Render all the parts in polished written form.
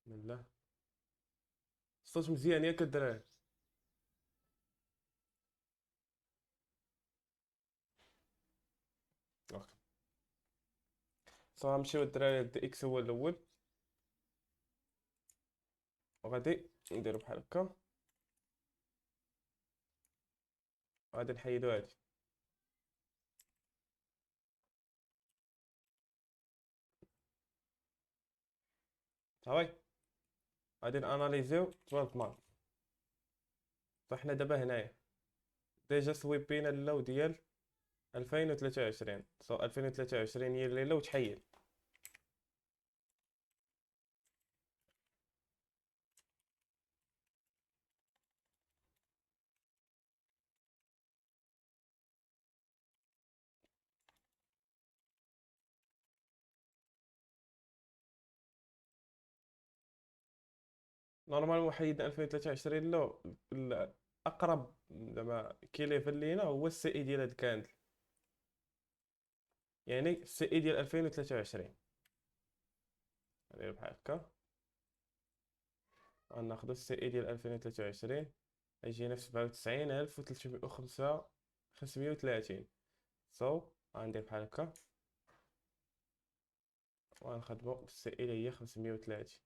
بسم الله. الصوت مزيان ياك الدراري؟ اوكي. غنمشيو الدراري دي اكس هو الاول، وغادي نديرو بحال هكا. غادي نحيدو هادي صافي. غادي ناناليزيو 12 مارك. فاحنا دابا هنايا ديجا سويبينا اللو ديال 2023. 2023 هي الليله وتحيد. نورمالمون حيدنا 2023 لو الاقرب زعما كي ليفل لينا هو السي اي ديال هاد كاندل، يعني السي اي ديال 2023. ندير بحال هكا. غناخدو السي اي ديال 2023 يجينا في 97,305 530. غندير بحال هكا وغنخدمو السي اي اللي هي 530،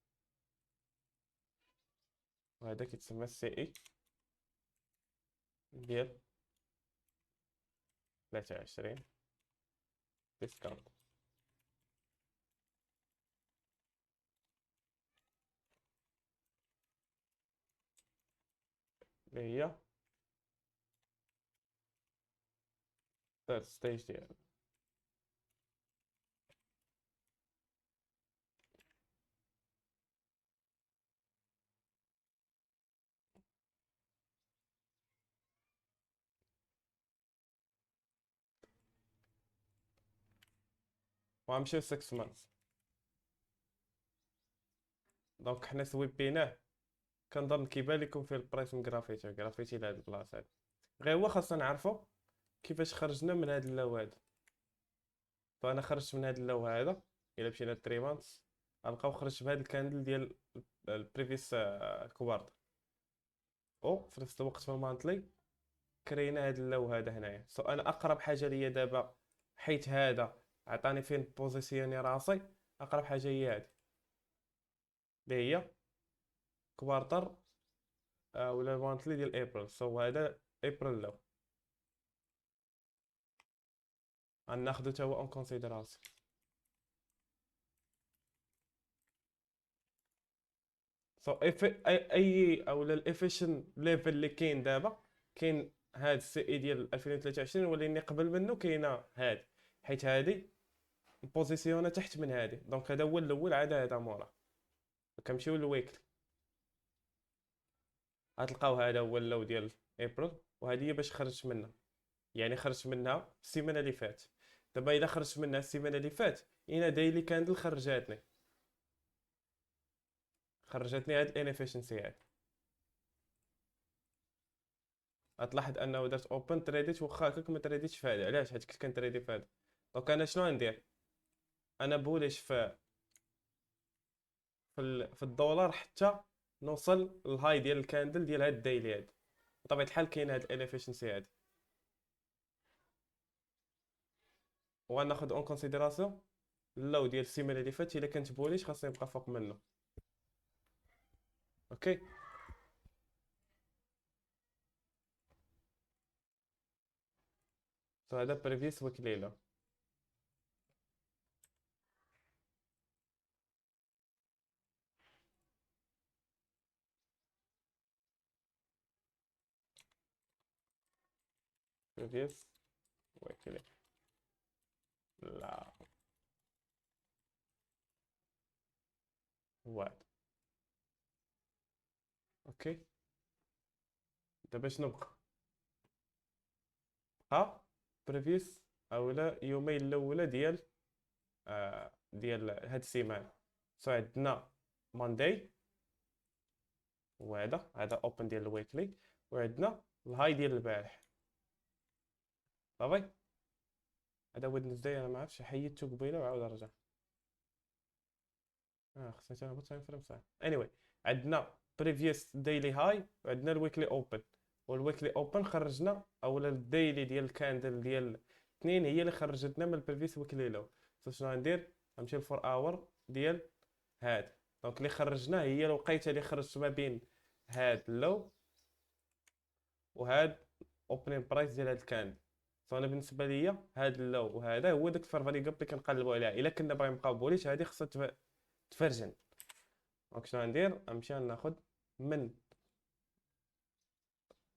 وهذا كيتسمى السي اي ديال 23 ديسكاونت. اللي هي ثيرد ستيج ديالنا. وغنمشيو 6 مانثs. دونك حنا سويبيناه. كنظن كيبان لكم فيه البرايس من جرافيتي لهاد البلاصه هادي. غير هو خاصنا نعرفو كيفاش خرجنا من هاد اللو هذا. فانا خرجت من هاد اللو هذا. الا مشينا 3 مانثs غنلقاو خرجت بهاد الكاندل ديال البريفيس كوارتر، او في نفس الوقت في المانتلي كرينا هاد اللو هذا هنايا. انا اقرب حاجه ليا دابا، حيت هذا عطاني فين بوزيسيوني راسي. اقرب حاجه هي هادي اللي هي كوارتر ولا المانتلي ديال ابريل. هذا ابريل لو غناخدو تا هو اون كونسيدراسيون. اف اي اولا الافيشن ليفل اللي كاين دابا، كاين هاد السي اي ديال 2023 وليني قبل منه كاينه هاد، حيت هادي بوزيسيونا تحت من هادي. دونك هذا هو الاول عاد هذا مورا. كنمشيو للويكلي غتلقاو هذا هو اللو ديال ابريل، وهذه هي باش خرجت منها. يعني خرجت منها السيمانه اللي فات. دابا الا خرجت منها السيمانه اللي فات انا دايلي كاندل خرجتني هاد الانيفيشنسي هاد. غتلاحظ انه درت اوبن تريديت واخا هكاك ما تريديتش في هذا. علاش؟ حيت كنت كنتريدي في هذا. دونك انا شنو غندير؟ انا بوليش في الدولار حتى نوصل للهاي ديال الكاندل ديال هاد الدايلي هاد. بطبيعه الحال كاين هاد الانيفيشنسي هاد، وغناخذ اون كونسيديراسيون اللو ديال السيمانه اللي فاتت. الا كانت بوليش خاصني نبقى فوق منه. اوكي. هذا بريفيس ويك ليله. بريفيس ويك ليله. لا، واحد. اوكي. دابا شنو بقى؟ بقى بريفيس اولا يومين الاولى ديال هاد السيمانه. عندنا مانداي، هذا اوبن ديال الويكلي، وعندنا الهاي ديال البارح. صافي. هذا ويدنسداي انا ما عرفتش حيدته قبيله وعاود رجع. خصني تنهبط تايم فريم صح. anyway عندنا previous daily high وعندنا الويكلي اوبن. والويكلي اوبن خرجنا اولا الديلي ديال الكاندل ديال الاثنين هي اللي خرجتنا من البريفيس ويكلي لو. شنو غندير؟ غنمشي للفور اور ديال هاد. دونك اللي خرجنا هي الوقيته اللي خرجت ما بين هاد اللو وهاد اوبنين برايس ديال هاد الكاندل. فانا بالنسبه ليا هاد اللو وهذا هو داك الفيرفالي جاب اللي كنقلبوا عليها. الا كنا باغيين نبقاو بوليش هادي خصها تفرجن. دونك شنو غندير؟ غنمشي ناخذ من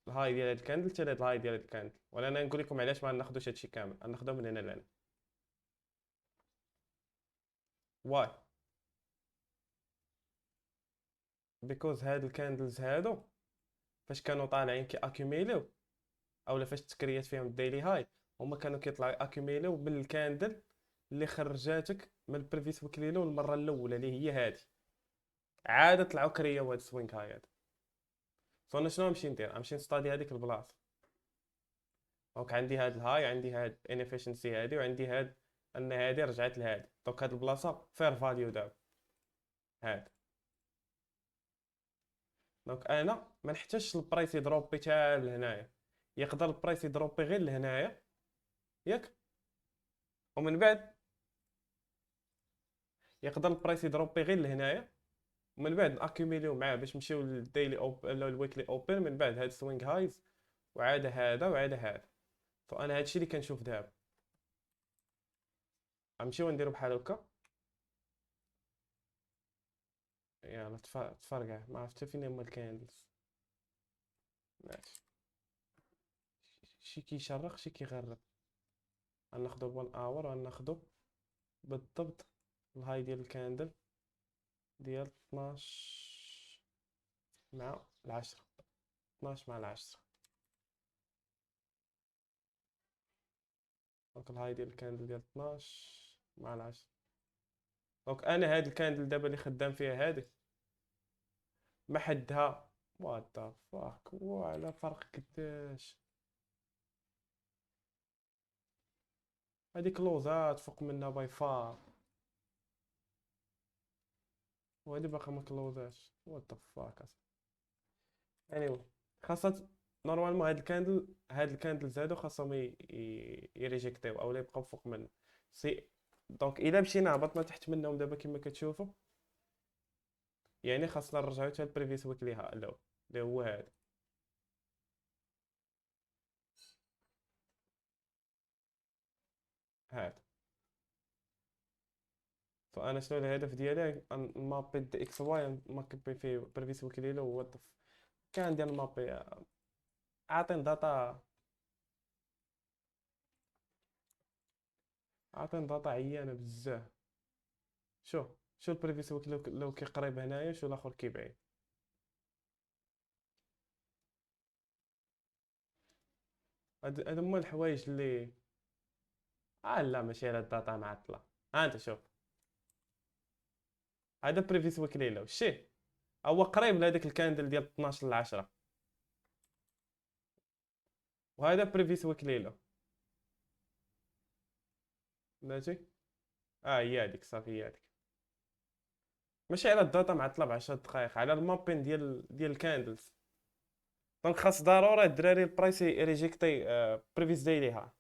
الهاي ديال هاد الكاندل حتى لهاد الهاي ديال هاد الكاندل. ولا انا نقول لكم علاش ما ناخذوش هادشي كامل، غناخذو من هنا لهنا. واي؟ بيكوز هاد الكاندلز هادو فاش كانوا طالعين كي اكيميليو اولا فاش تكريات فيهم الديلي هاي هما كانوا كيطلعوا اكيميليو من الكاندل اللي خرجاتك من البريفيس وكليلو المره الاولى اللي هي هادي. عاد طلعوا كرياو هاد السوينغ هاي هذا. فانا شنو نمشي ندير؟ غنمشي نستادي هذيك البلاصه. دونك عندي هاد الهاي، عندي هاد انيفيشنسي هادي، وعندي هاد ان هادي رجعت لهادي. دونك هاد البلاصه فير فاليو دابا هاد. دونك انا ما نحتاجش البرايس يدروبي حتى لهنايا. يقدر البرايس يدروبي غير لهنايا ياك، ومن بعد يقدر البرايس يدروبي غير لهنايا ومن بعد ناكيميليو معاه باش نمشيو للديلي ولا الويكلي اوبن. من بعد هاد سوينغ هايز وعاد هذا وعاد هذا. فانا هادشي اللي كنشوف دابا. غنمشيو نديرو بحال هكا. يلا تفرقع ما عرفت فين هما الكاندلز. ماشي، شي كيشرق شي كيغرب. غناخدو بون اور وغناخدو بالضبط الهاي ديال الكاندل ديال 12 مع العشرة. 12 مع العشرة. دونك الهاي ديال الكاندل ديال 12 مع العشرة. دونك انا هاد الكاندل دابا اللي خدام فيها هادي ما حدها. وات ذا فاك، وعلى فرق قداش هادي كلوزات فوق منها باي فار، وهادي باقا ما كلوزاش. وات ذا فاك. anyway خاصة نورمالمون هاد الكاندلز هادو خاصهم يريجيكتيو اولا يبقاو فوق منه. سي دونك الا مشينا هبطنا تحت منهم دابا كما كتشوفوا يعني خاصنا نرجعو حتى البريفيس ويك اللي هو هذا. هذا. فانا شنو الهدف ديالي؟ نمابي دي اكس واي نمابي فيه بريفيس ويك هو كان ديال المابي. عاطين داتا، عاطين داتا عيانه بزاف. شو البريفيس ويك لو كيقريب هنايا شو الاخر كيبعد. هادو هما الحوايج اللي لا ماشي على الداتا معطله. انت شوف هذا بريفيس ويك ليله وشي هو قريب لهذاك الكاندل ديال 12 ل 10. وهذا بريفيس ويك ليله ماشي. هي هذيك صافي هي هذيك. ماشي على الداتا معطله ب 10 دقائق، على المابين ديال الكاندلز. دونك خاص ضروري الدراري البرايس ريجيكتي بريفيس دايلي ها.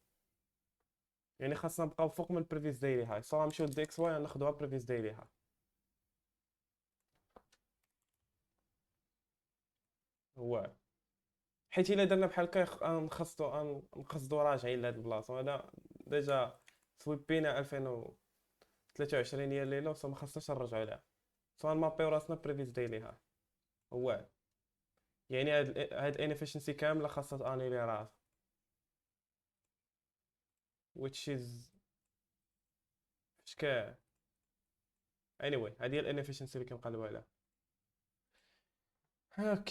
يعني خاصنا نبقاو فوق من البريفيس دايلي هاي. سواء نمشيو لدي اكس واي ناخذوها بريفيس دايلي ها. هو حيت الا درنا بحال هكا نقصدو راجعين لهاد البلاصه. هذا ديجا سويبينا 2023 هي الليله وصا ما خاصناش نرجعو لها. سواء نمابيو راسنا بريفيس دايلي ها. هو يعني هاد الانيفيشنسي كامله خاصها تانيلي راسها which is فشكال. anyway هادي هي الانيفيشنسي اللي كنقلبو عليها. هاك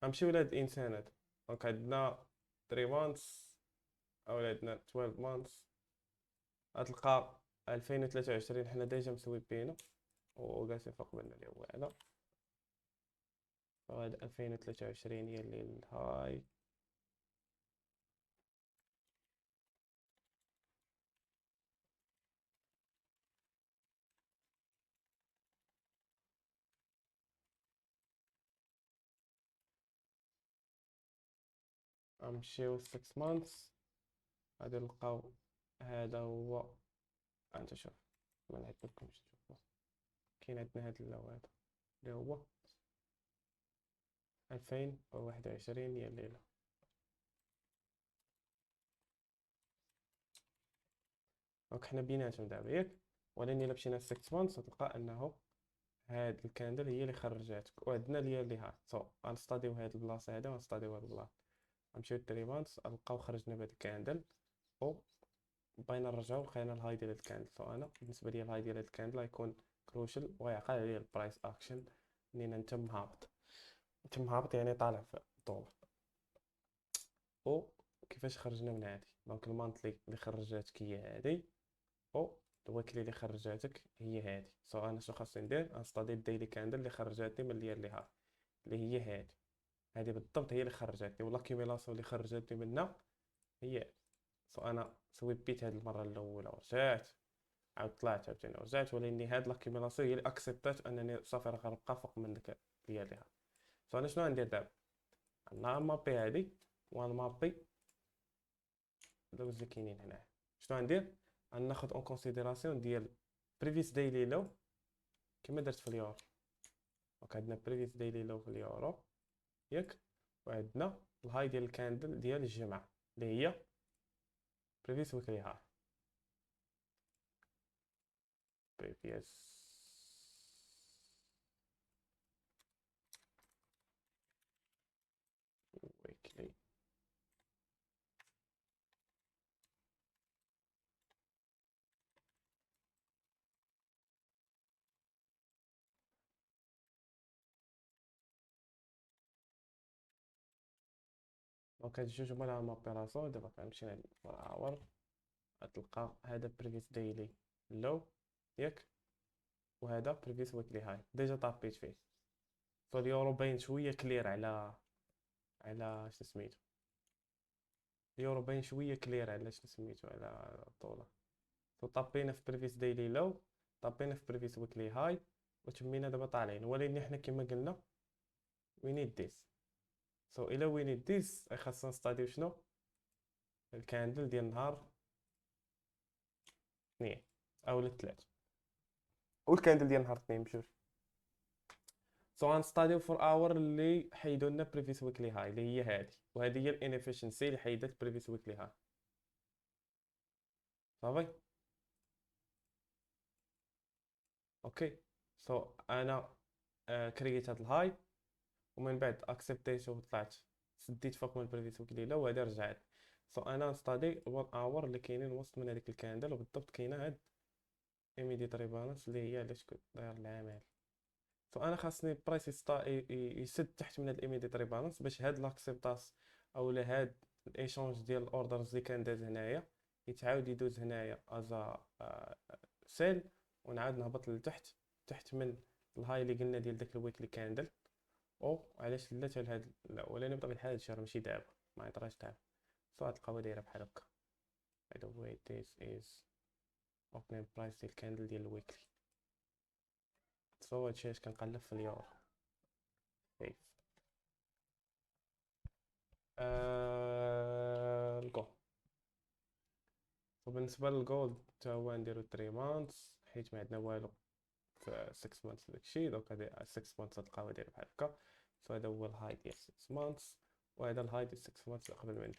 غنمشيو لهاد الانسان هذا. دونك عندنا 3 مانثs او عندنا 12 مانثs. غتلقى 2023 حنا ديجا مسويبينو وجالسين فوق مننا اللي هو هذا. وهاد 2023 هي اللي الهاي. غنمشيو 6 مانثs، غادي نلقاو هذا هو. انت شوف، ما نعيط لكمش تشوفوا، كاين عندنا هاد اللون هذا اللي هو 2021 يا الليلة. دونك حنا بيناتهم دابا ياك، ولكن الا مشينا 6 مانثs تلقى انه هاد الكاندل هي اللي خرجاتك، وعندنا اللي ها غنستاديو هاد البلاصه هذا وغنستاديو هاد البلاصه. غنمشيو 3 مانثs نلقاو خرجنا بهاد الكاندل، او بغينا نرجعو لقينا الهاي ديال هاد الكاندل. انا بالنسبه لي الهاي ديال هاد الكاندل غيكون كروشال ويعقل عليه البرايس اكشن، منين انت مهابط. انت مهابط يعني طالع في الطول. او كيفاش خرجنا من هادي؟ دونك المانتلي اللي خرجاتك هي هادي، او الويكلي اللي خرجاتك هي هادي. انا شنو خاصني ندير؟ انستادي الديلي كاندل اللي خرجاتني من اللي ها، اللي هي هادي. هادي بالضبط هي اللي خرجتني، ولا كيميلاسيون اللي خرجتني منها هي. انا سويبيت هاد المره الاولى ورجعت، عاود طلعت عاوتاني ورجعت، ولكن هاد لاكيميلاسيون هي اللي اكسبتات انني صافي راه غنبقى فوق من ديك اللي هي. انا شنو غندير دابا؟ غنمابي هادي وغنمابي دوز اللي كاينين هنا. شنو غندير؟ غناخد اون كونسيديراسيون ديال بريفيس ديلي لو كما درت في اليورو. دونك عندنا بريفيس ديلي لو في اليورو ياك، وعندنا الهاي ديال الكاندل ديال الجمعة اللي هي بريفيس ويكلي هاي. بريفيس ويكلي دونك هاد جوج هما لهم اوبيراسيون. دابا غنمشي نعاور، غتلقى هذا بريفيس ديلي لو ياك، وهذا بريفيس ويكلي هاي ديجا طابيت فيه. فاليورو باين شويه كلير على شنو سميتو. اليورو باين شويه كلير على شنو سميتو، على الطوله. طابينا في بريفيس ديلي لو، طابينا في بريفيس ويكلي هاي، وتمينا دابا طالعين. ولكن حنا كما قلنا وي نيد ذيس. الا وي نيد ذيس خاصنا نستاديو شنو؟ الكاندل ديال نهار 2 او 3، والكاندل ديال نهار 2 بجوج. غنستاديو فور اور اللي حيدوا لنا بريفيس ويكلي هاي اللي هي هذه، وهذه هي الانيفيشنسي اللي حيدت بريفيس ويكلي هاي. صافي اوكي. انا كرييت هاد الهاي، ومن بعد اكسبتيت وطلعت سديت فوق من البريفيس ويكلي لو، وهذه رجعت. انا نستادي 1 اور اللي كاينين وسط من هذيك الكاندل، وبالضبط كاينه هاد ايميديت ريبالانس اللي هي علاش كنت داير العمل. انا خاصني البرايس يسد تحت من هاد الايميديت ريبالانس، باش هاد لاكسبتاس او هاد الايشونج ديال الاوردرز اللي كان داز هنايا يتعاود يدوز هنايا ازا سيل، ونعاود نهبط لتحت تحت من الهاي اللي قلنا ديال داك الويك اللي كاندل. او علاش لات لهاد لا، ولا بطبيعه الحال هادشي راه ماشي دابا، ما يطراش دابا. غتلقاوها دايره بحال هكا. by the way this is opening price ديال الكاندل ديال الويكلي. هادشي اش كنقلب في اليورو. كيف الجولد. وبالنسبه للجولد حتى هو نديرو 3 مانثs، حيت ما عندنا والو في 6 مانثs داكشي. دونك هادي 6 مانثs تلقاوها دايره بحال هكا. هذا هو الهاي ديال 6 مانثs، وهذا الهاي ديال 6 مانثs قبل منه.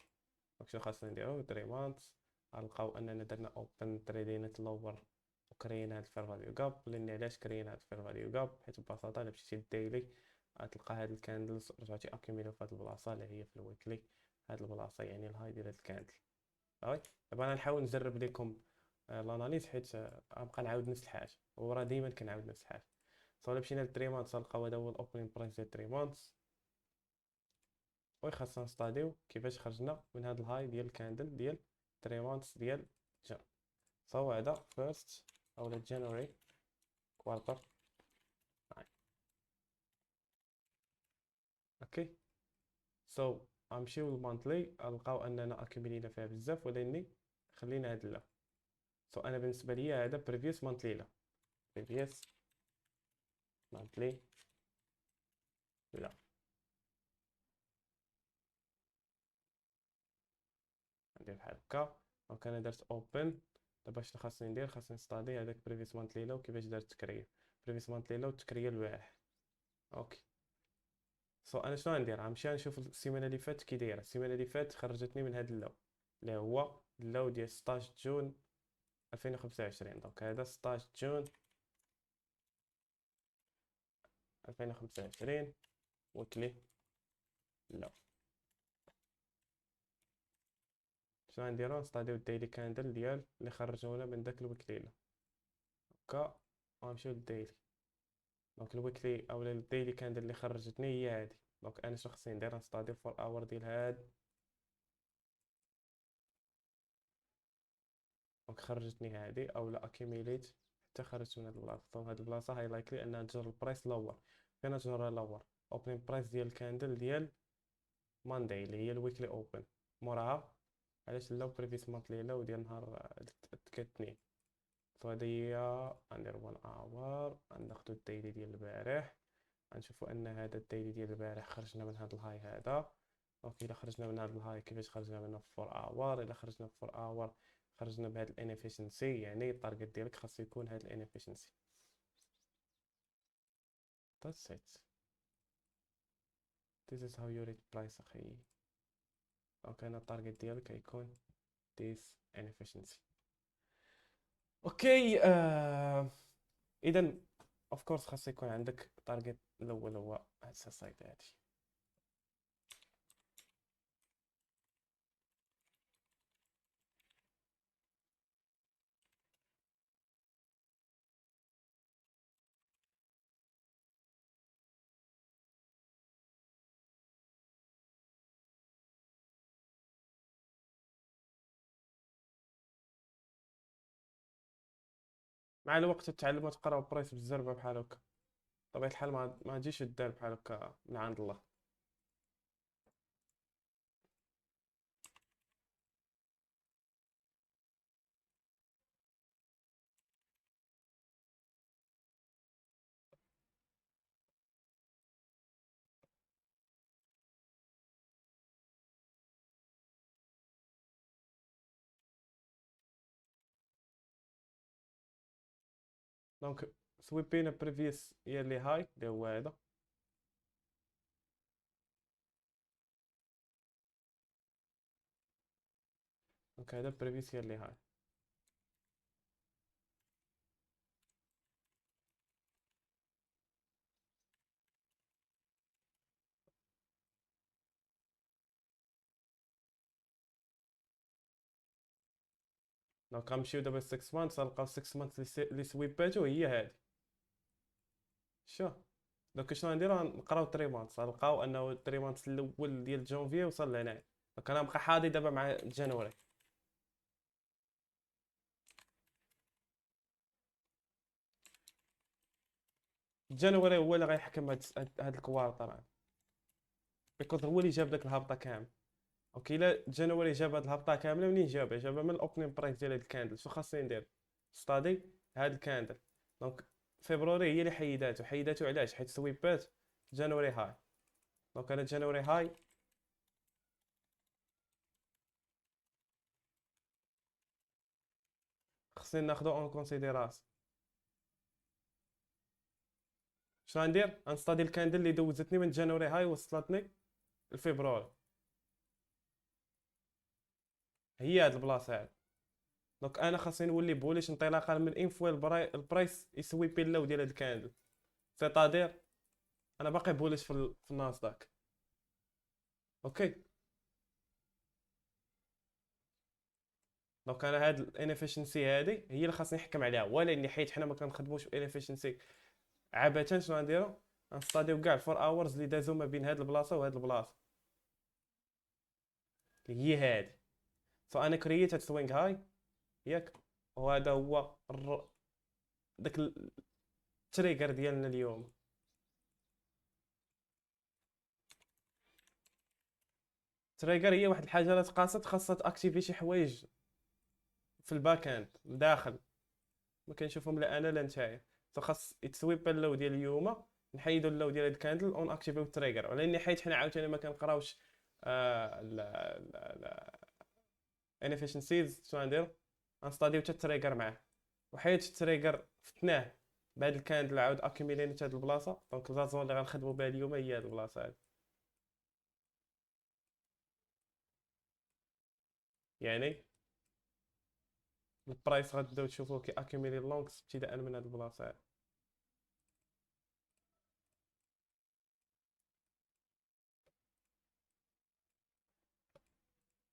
دونك شنو خاصنا نديرو 3 مانثs. غنلقاو اننا درنا اوبن تريدينت لور، وكرينا هاد الفير فاليو جاب. لان علاش كرينا هاد الفير فاليو جاب؟ حيت ببساطه الا مشيتي للديلي غتلقى هاد الكاندلز رجعتي اكيميلو في هاد البلاصه اللي هي في الويكلي. هاد البلاصه يعني الهاي ديال هاد الكاندل. صافي. دابا انا نحاول نجرب لكم الاناليز، حيت غنبقى نعاود نفس الحاجه، وراه ديما كنعاود نفس الحاجه. الا مشينا ل 3 مانثs غنلقاو هذا هو الاوبنين برايس ديال 3 مانثs، خاصنا نستاديو كيفاش خرجنا من هاد الهاي ديال الكاندل ديال 3 مانثs ديال جان. هذا فيرست او جانوري كوارتر. اوكي. غنمشيو للمونثلي غنلقاو اننا اكيميلينا فيها بزاف، ولكن خلينا هاد لا. انا بالنسبه لي هذا بريفيوس مونثلي لا، بريفيوس مونثلي لا. هكا. دونك انا درت اوبن. دابا شنو خاصني ندير؟ خاصني نستادي هذاك بريفيس مونت ليله وكيفاش دارت التكريا. بريفيس مونت ليله والتكريا البارح. اوكي. انا شنو غندير؟ غنمشي نشوف السيمانه اللي فاتت كي دايره. السيمانه اللي فاتت خرجتني من هذا اللو اللي هو اللو ديال 16 جون 2025. دونك هذا 16 جون 2025 وكلي لا. شنو غنديرو؟ نستاديو الديلي كاندل ديال اللي خرجونا من داك الويكلي هكا، ونمشيو للديلي. دونك الويكلي اولا الديلي كاندل اللي خرجتني هي هادي. دونك انا شنو خصني ندير؟ نستاديو فور اور ديال هاد. دونك خرجتني هادي اولا اكيميليت حتى خرجت من هاد البلاصه. دونك هاد البلاصه هاي لايكلي انها تجر البرايس لور. فين تجرها لور؟ اوبنين برايس ديال الكاندل ديال مانداي اللي هي الويكلي اوبن. موراها علاش لا بريفيس مونت ليله وديال نهار الاثنين. فهادي هي غندير 1 اور. غناخدو الديلي ديال البارح. غنشوفو ان هذا الديلي ديال البارح خرجنا من هذا الهاي هذا. دونك الا خرجنا من هذا الهاي كيفاش خرجنا منه في 4 اور؟ الا خرجنا في 4 اور خرجنا بهذا الانيفيشنسي، يعني التارجت ديالك خاص يكون هذا الانيفيشنسي. that's it. this is how you read price اخي. دونك انا التارجت ديالك غيكون this inefficiency. اوكي. اذا اوف كورس خاص يكون عندك تارجت الاول هو هاد السايت هادي. مع الوقت تتعلم تقرا برايس بالزربه بحال هكا. بطبيعه الحال ما تجيش الدار بحال هكا من عند الله. دونك سويبينا بريفيوس هي اللي هاي اللي هو هذا. دونك هذا بريفيوس هي اللي هاي. دونك غنمشيو دابا 6 مانث نلقاو 6 مانث اللي سويباتو هي هادي. شو دونك شنو غنديرو؟ نقراو 3 مانث نلقاو انه 3 مانث الاول ديال جونفي وصل لهنايا. دونك انا نبقى حاضي دابا مع جانوري. جانوري هو اللي غيحكم هاد الكوارتر، بيكوز هو اللي جاب داك الهبطه كامل. اوكي الا جانوري جاب هاد الهبطه كامله، منين جابها من الاوبنين برايس ديال هاد الكاندل. شنو خاصني ندير؟ ستادي هاد الكاندل. دونك فبراير هي اللي حيداتو علاش؟ حيت سويبات جانوري هاي. دونك انا جانوري هاي خصني ناخدو اون كونسيديراسيون. شنو غندير؟ غنستادي الكاندل اللي دوزتني من جانوري هاي وصلتني لفبراير. هي هاد البلاصه هاد. دونك انا خاصني نولي بوليش انطلاقا من انفوا البرايس يسوي بيلاو ديال هاد الكاندل. سيتادير انا باقي بوليش في الناسداك. اوكي. دونك انا هاد الانيفيشنسي هادي هي اللي خاصني نحكم عليها، ولكن حيت حنا ما كنخدموش بانيفيشنسي عبثا. شنو غنديرو؟ غنستاديو كاع 4 اورز اللي دازو ما بين هاد البلاصه وهاد البلاصه اللي هي هادي. انا كرييت هاد سوينغ هاي ياك، وهذا هو داك التريجر ديالنا اليوم. التريجر هي واحد الحاجه اللي تقاصت خاصها تاكتيفي شي حوايج في الباك اند لداخل ما كنشوفهم لا انا لا نتايا. خاص يتسويب اللو ديال اليوم، نحيدو اللو ديال الكاندل اون اكتيفيو التريجر. ولكن حيت حنا عاوتاني ما كنقراوش انيفيشنسيز شنو غندير؟ غنستاديو حتى التريجر معاه، وحيت التريجر فتناه بهاد الكاندل عاود اكيميلينا حتى هاد البلاصه. دونك الزازون اللي غنخدمو بها اليوم هي هاد البلاصه هادي. يعني البرايس غتبداو تشوفوه كي اكيميلي لونكس ابتداء من هاد البلاصه هادي.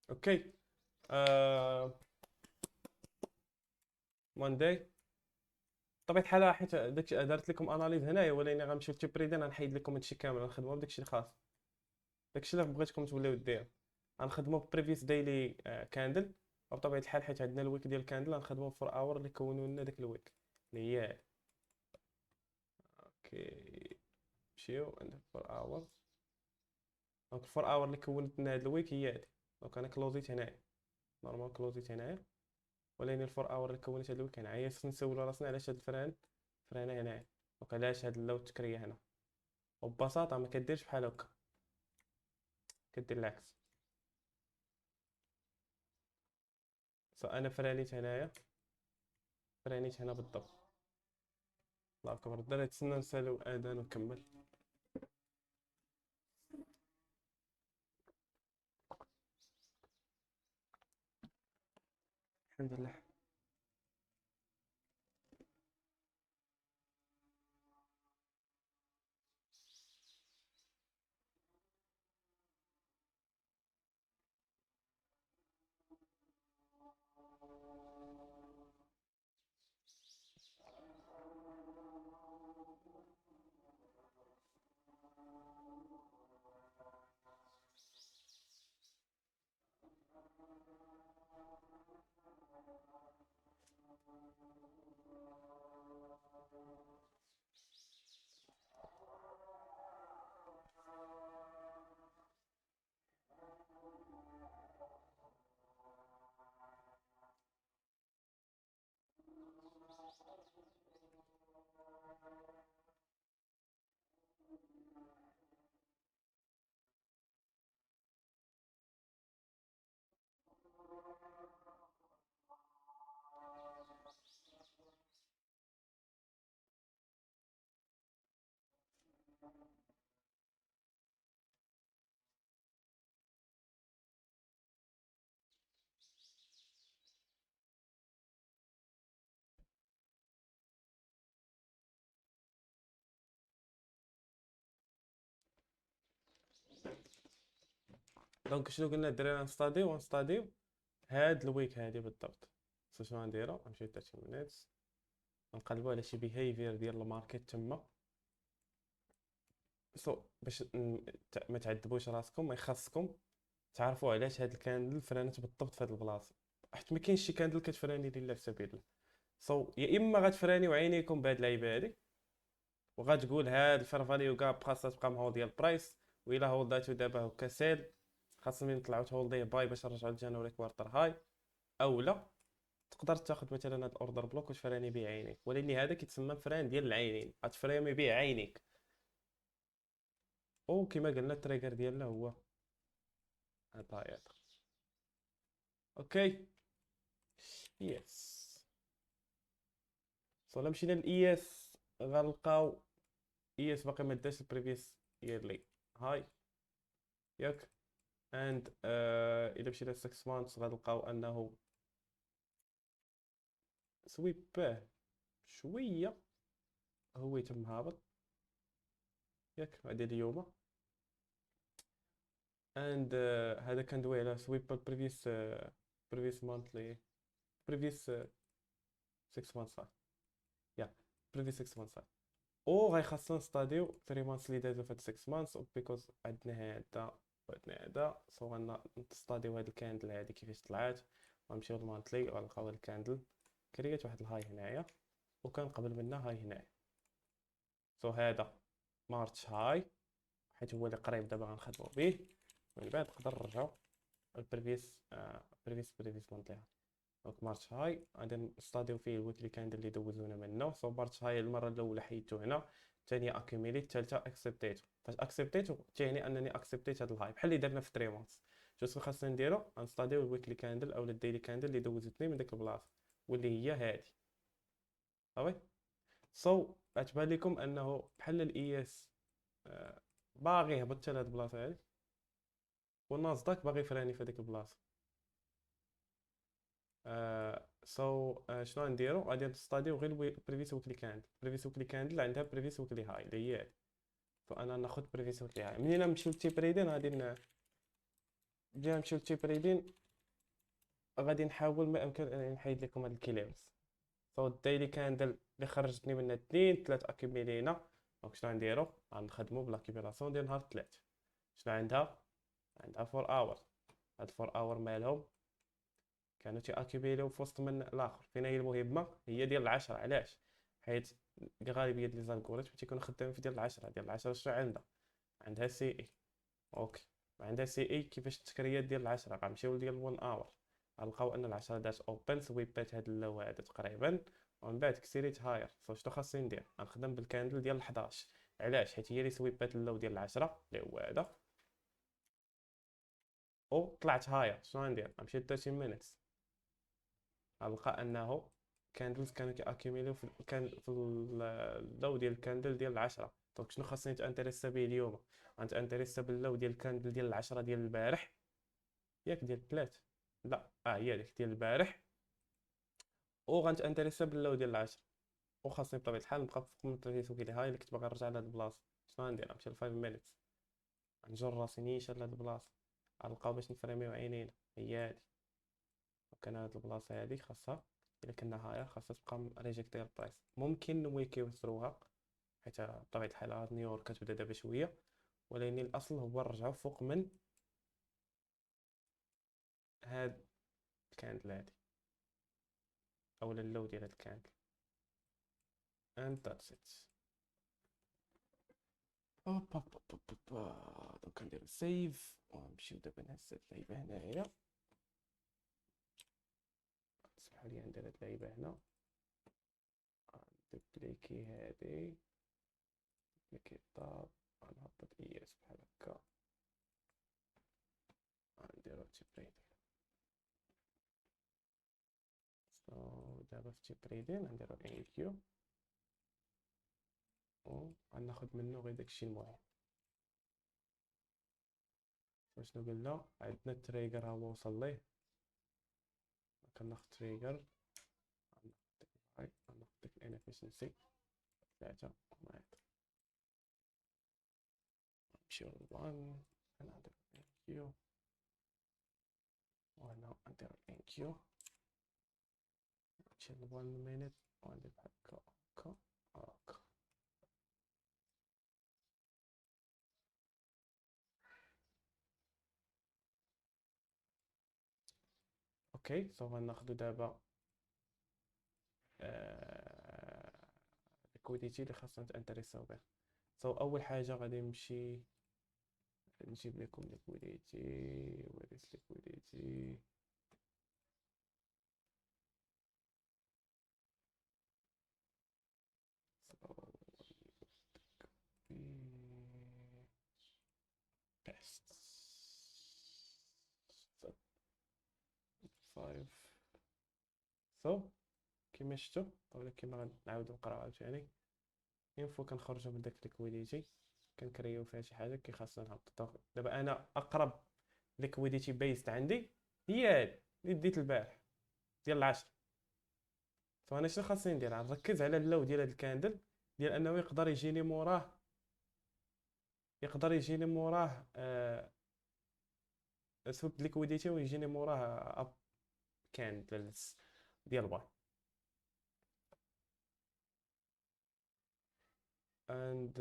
اوكي. مانداي بطبيعه الحال حيت داكشي درت لكم اناليز هنايا، ولكن غنمشيو للتبريدين غنحيد لكم هادشي كامل، غنخدمو بداكشي الخاص. داكشي اللي بغيتكم توليو ديرو. غنخدمو بريفيس دايلي كاندل، وبطبيعه الحال حيت عندنا الويك ديال الكاندل غنخدمو فور اور اللي كونوا لنا داك الويك اللي هي هادي. اوكي نمشيو عند فور اور. دونك الفور اور اللي كونت لنا هاد الويك هي هادي. دونك انا كلوزيت هنايا، نورمال كلوزيت هنايا، ولكن الفور اور اللي كونت هاد الويك هنايا. خصنا نسولو راسنا علاش هاد الفران فرانه هنايا، دونك علاش هاد اللوت تكريا هنا. وببساطه ما كديرش بحال هكا، كدير العكس. انا فرانيت هنايا، فرانيت هنا بالضبط. الله اكبر الدراري، تسنى نسالو الاذان ونكمل. الحمد لله. دونك شنو قلنا الدراري؟ غنستاديو هاد الويك هادي بالضبط. شنو غنديرو؟ غنمشيو 30 مينيتس، نقلبو على شي بيهيفير ديال الماركت تما. باش ما تعذبوش راسكم، ما يخصكم تعرفوا علاش هاد الكاندل فرانت بالضبط في هاد البلاصه، حيت ما كاينش شي كاندل كتفراني لله في سبيل الله. يا اما غتفرانيو عينيكم بهاد اللعيبه هادي، وغتقول هاد الفير فاليو كاب خاصها تبقى مهولديه البرايس، وإلا هولداتو دابا هكا سيل، خاصهم يطلعوا تهولديه باي باش نرجعوا لجانوري كوارتر هاي. او لا، تقدر تاخذ مثلا هاد الاوردر بلوك وتفراني بيه عينيك، ولكن هذا كيتسمى فران ديال العينين، غتفريمي بيه عينيك. وكما قلنا التريجر ديالنا هو هاد. اوكي. يس. لا مشينا لاي اس، غنلقاو اي اس باقي ما داش البريفيس ييرلي هاي، ياك. اند الا مشينا 6 مانثs غنلقاو انه سويب باه شويه، هو يتم هابط، ياك هادي اليوم. اند هذا كندوي على سويب البريفيس، بريفيس مانثلي، بريفيس 6 مانثs. يا بريفيس 6 مانثs. او غيخصنا نستاديو 3 مانثs اللي دازو في هاد 6 مانثs، بيكوز عندنا هذا وعندنا هذا. غنستاديو هاد الكاندل هادي كيفاش طلعات، غنمشيو للمانثلي غنلقاو هاد الكاندل كريات واحد الهاي هنايا، وكان قبل منها هاي هنايا. هذا مارتش هاي، حيت هو اللي قريب دابا غنخدمو به. من بعد نقدر نرجعو البريفيس بريفيس مانثلي. دونك مارتش هاي غادي نستاديو فيه الويكلي كاندل اللي دوزونا منه. مارتش هاي المره الاولى حيدتو هنا، الثانيه اكيميلي، الثالثه اكسبتيتو. فاش اكسبتيتو تعني انني اكسبتيت هاد الهاي، بحال اللي درنا في 3 مونثs. جوست خاصنا نديرو انستاليو الويكلي كاندل او الديلي كاندل اللي دوزتني من ديك البلاصه واللي هي هادي صافي. غتبان لكم انه بحال الاي اس باغي يهبط حتى لهاد البلاصه هادي، والناسداك باغي يفراني في هذيك البلاصه. شنو غنديرو؟ غادي نستاديو غير بريفيس ويكلي كاندل. بريفيس ويكلي كاندل عندها بريفيس ويكلي هاي اللي هي هادي، فانا ناخذ بريفيس ويكلي هاي. منين نمشيو للتيب ريدين غادي ملي نمشيو للتيب ريدين غادي نحاول ما امكن انني نحيد لكم هاد الكلاوز. الديلي كاندل اللي خرجتني منها 2 3 اكيميلينا، دونك شنو غنديرو؟ غنخدمو بالاكيميلاسيون ديال نهار 3. شنو عندها 4 اور. هاد 4 اور مالهم كانوا تيأكيبيليو في وسط من الاخر. فين هي المهمه؟ هي ديال العشرة. علاش؟ حيت غالبيه لي زالغوريثم تيكونوا خدامين في ديال العشرة. ديال العشرة شنو عندها سي اي. اوكي، عندها سي اي. كيفاش التكريات ديال العشرة؟ غنمشيو ديال 1 اور، غنلقاو ان العشرة دات اوبن سويبات هاد اللو هذا تقريبا، ومن بعد كسيريت هاير. شنو خاصني ندير؟ غنخدم بالكاندل ديال 11. علاش؟ حيت هي اللي سويبات اللو ديال العشرة اللي هو هذا، او طلعت هاير. شنو غندير؟ غنمشي ل 30 مينيتس، غنلقى انه كاندلز كانوا كيأكيميليو في اللو ديال الكاندل ديال العشرة. دونك شنو خاصني نتانتريسا به اليوم؟ غنتانتريسا باللو ديال الكاندل ديال العشرة ديال البارح، ياك ديال الثلاث، لا هي ديك ديال البارح، وغنتانتريسا باللو ديال العشرة. وخاصني بطبيعة الحال نبقى فوق من البريفيس وكيلي هاي اللي كنت باغي نرجع لهاد البلاصة. شنو غندير؟ غنمشي ل 5 مينيتس، غنجر راسي نيشان لهاد البلاصة، غنلقاو باش نفريميو عينينا هي هادي. كان هاد البلاصة هادي خاصها الا كنا هاير خاصها تبقى ريجيكتي البرايس. ممكن نويكيو ثروها حيت بطبيعة الحال هاد نيويورك كتبدا دابا شوية، ولكن الاصل هو نرجعو فوق من هاد الكاندل هادي اولا اللو ديال هاد الكاندل. and that's it. دونك ندير سيف ونمشيو دابا نهز هاد اللعيبة هنايا. سمحوا لي ندير هاد اللعيبة هنا، ندبليكي هادي، ندبليكي الدار، غنهبط اياس بحال هكا، غنديرو تيبريدين. دابا في تيبريدين غنديرو ان كيو، و غناخد منو غير داكشي المهم. شنو قلنا؟ عندنا التريجر ها هو وصل ليه، كناخد تريجر، غناخد ديك الانفيشنسي 3 واحد، نمشيو ل 1، غندير ان كيو، وهنا ندير ان كيو، نمشي ل 1 مينيت وندير بحال هكا هكا هكا. اوكي، غناخدو دابا ليكويديتي اللي خاصنا نتانتريساو بها. اول حاجه غادي نمشي نجيب لكم ليكويديتي، وريس ليكويديتي. best 5. كيما شفتوا ولا كيما غنعاودو نقراو عاوتاني، انفو كنخرجو من داك ليكويديتي كنكريو فيها شي حاجه كي خاصنا نهبطو. دابا انا اقرب ليكويديتي بيست عندي هي هادي اللي ديت البارح ديال 10. فانا شنو خاصني ندير؟ غنركز على اللو ديال هاد الكاندل ديال انه يقدر يجيني موراه، سوب ليكويديتي ويجيني موراه اب كاندلز ديال 1. and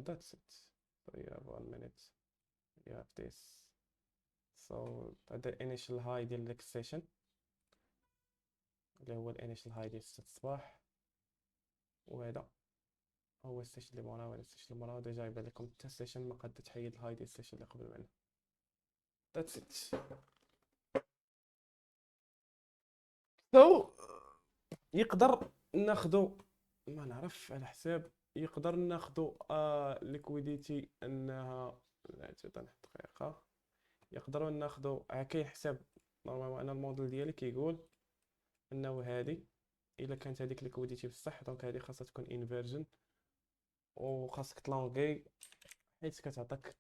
that's it. So you have 1 minute, you have this. So the initial high ديال ديك السيشن اللي هو الانيشال هاي ديال 6 الصباح، وهذا هو السيشن اللي موراه، وهذا السيشن اللي موراه. ديجا يبان لكم حتى السيشن ما قد تحيد الهاي ديال السيشن اللي قبل منه. that's it. so يقدر ناخدو، ما نعرف على حساب، يقدر ناخدو ليكويديتي انها لا تبان دقيقه، يقدروا ناخذوا كاين حساب. نورمالمون انا الموديل ديالي كيقول انه هادي الا كانت هذيك ليكويديتي بصح، دونك هذه خاصها تكون انفيرجن، وخاصك تلونغي حيت كتعطيك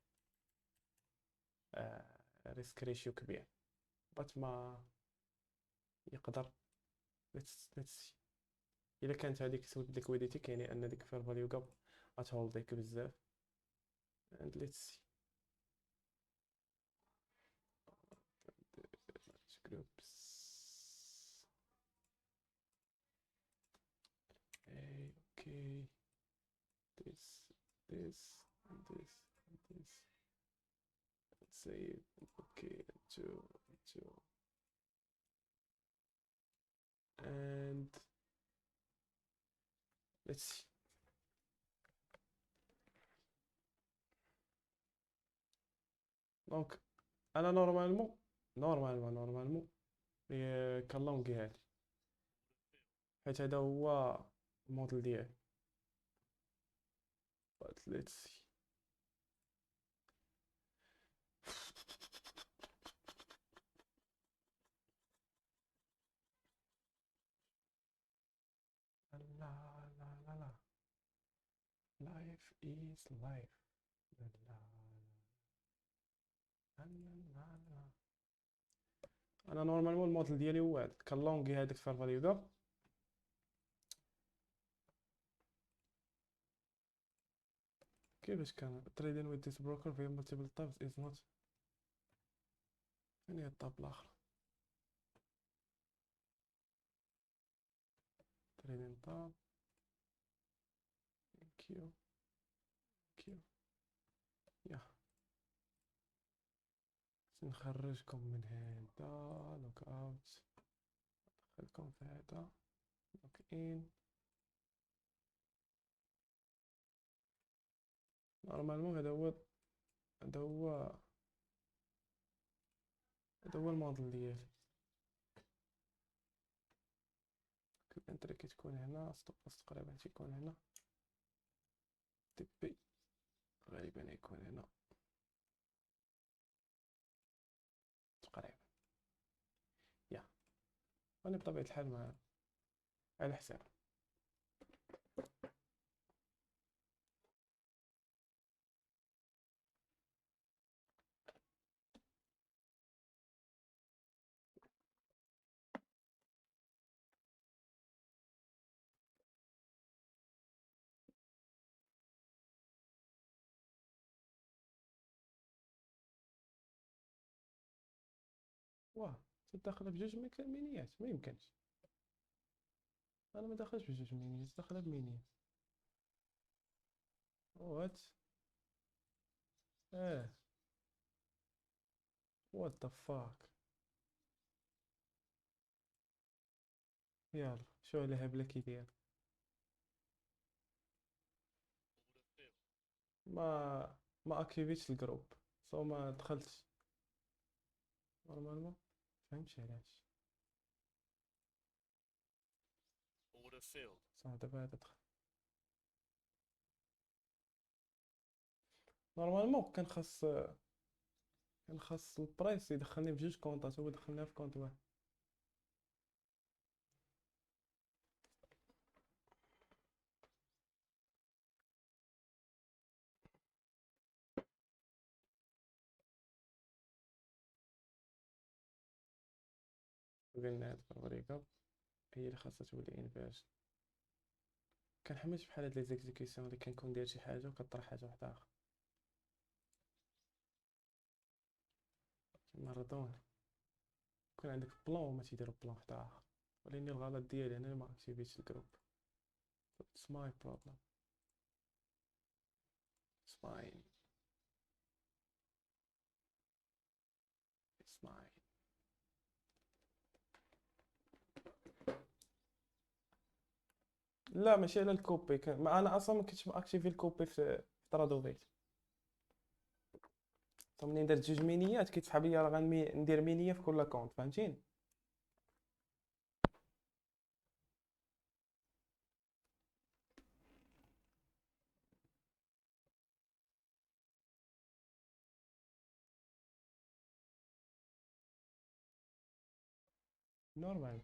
ريسك ريشيو كبير. بات ما يقدر let's see. الا كانت هذيك سود ليكويديتي كاين ان ديك فير فاليو كاب غتهولديك بزاف. and let's see groups. Okay, this this and this and this. Let's say okay, two and let's see. دونك انا نورمالمون كنلونغي هادي حيت هذا هو الموديل ديالي. but let's see. لا لا لا لا life is life. لا لا لا لا لا. انا نورمالمون الموديل ديالي هو هذا، كنلونغي هذاك فير يوغا. كيفاش كان trading with this broker via multiple tabs is not. فين هي الطاب الاخر؟ trading tab كيو كيو يا. نخرجكم من هذا لوك اوت، ندخلكم في هذا لوك ان. نورمالمون هذا هو الموديل ديالي. الانتري كتكون هنا، ستوب لوس تقريبا تيكون هنا، تي بي غالبا يكون هنا تقريبا. يا انا بطبيعة الحال مع على حساب. واه تدخل بجوج مينيات؟ ما يمكنش، انا ما داخلش بجوج مينيات، داخله بمينيات. وات اه وات ذا فاك. يلا شو عليها بلا كيدير. ما ما اكتيفيتش الجروب، سو ما دخلتش نورمالمون. فهمتش علاش. صح دابا هذا دخل. نورمالمون كان خاص البرايس يدخلني بجوج كونطات، هو دخلني في كونط واحد. قلنا هاد الفابريكا هي اللي خاصها تولي انفيرجن. كنحمس بحال هاد لي زيكزيكسيون اللي كنكون داير شي حاجه وكطرح حاجه واحده اخرى. كيما رضوان يكون عندك بلان وما تيديرو بلان واحد اخر. ولكن الغلط ديالي انا اللي ما اكتيفيتش الجروب. It's my problem. It's mine. It's mine. لا ماشي على الكوبي، ما انا اصلا ما كنتش ماكتيفي الكوبي في ترادوفيت. منين درت جوج مينيات كيتسحب لي راه ندير مينيه في كل كونت، فهمتيني. نورمال.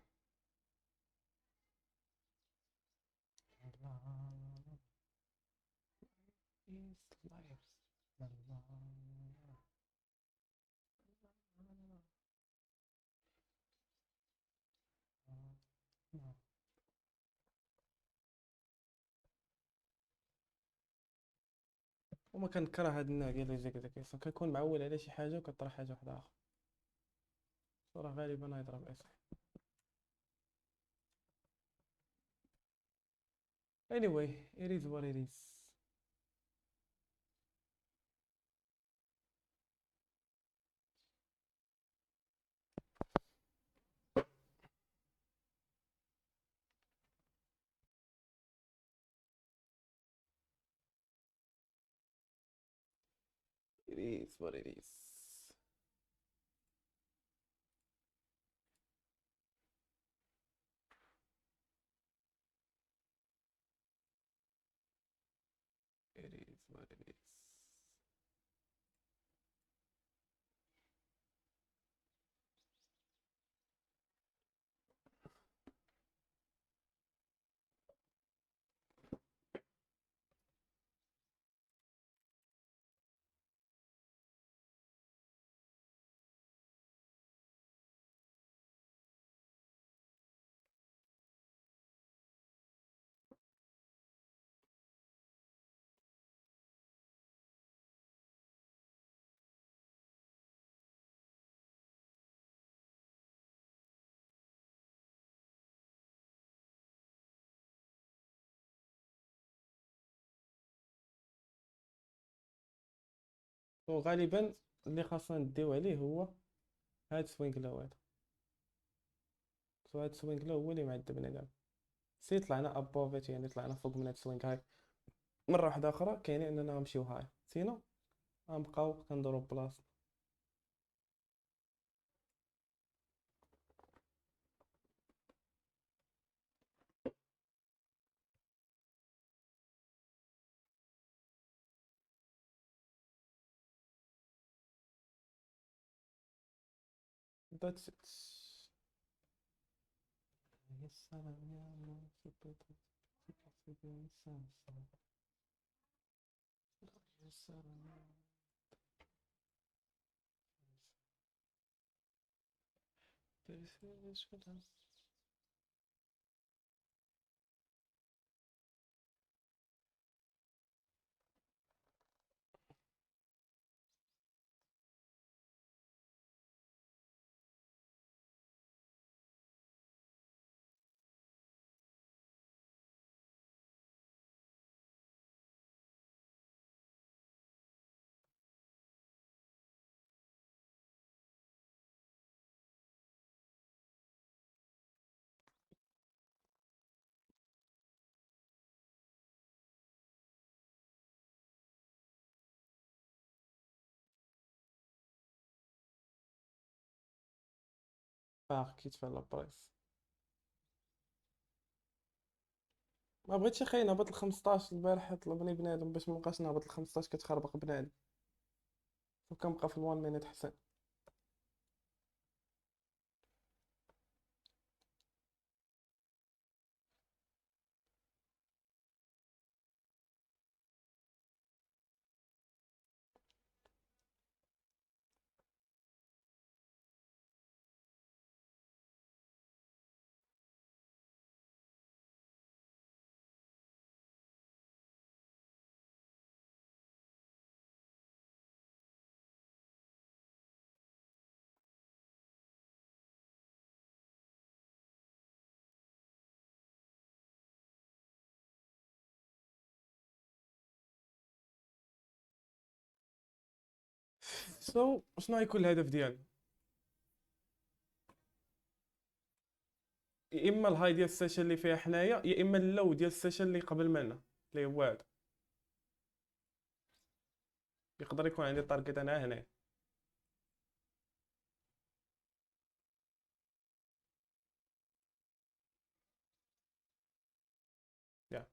وما كنكره هاد النوع ديال لي زيكزيكيسيون، كنكون معول على شي حاجه وكطرح حاجه واحده اخرى. صراحه غالبا يضرب اس. anyway it is what it is. It is what it is. It is what it is. وغالبا اللي خاصنا نديو عليه هو هاد سوينكلو هذا. هاد سوينكلو هو اللي معذبنا دابا. سي طلعنا ابوفيت، يعني طلعنا فوق من هاد السوينك هاي مره واحده اخرى، كاين اننا غنمشيو هاي، سينو غنبقاو كندورو بلاصه. That's it. يا سلام يا موسيقى، يا سلام يا سلام. كيت في لابريس. ما بغيتش اخي نهبط ل 15. البارح طلبني بنادم باش مبقاش نهبط ل 15، كتخربق بنادم، وكنبقى في الوان مينيت حسن. شنو غيكون الهدف ديالنا؟ يا اما الهاي ديال السيشن اللي فيها حنايا، يا اما اللو ديال السيشن اللي قبل منا اللي هو هذا. يقدر يكون عندي طارجيت انا هنا. يا.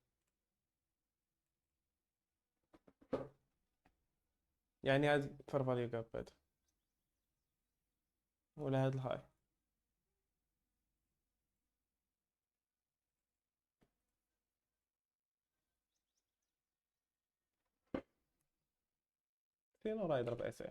يعني هاد فور فاليو جاب هذا، ولا هاد الهاي. فين راه يضرب اس.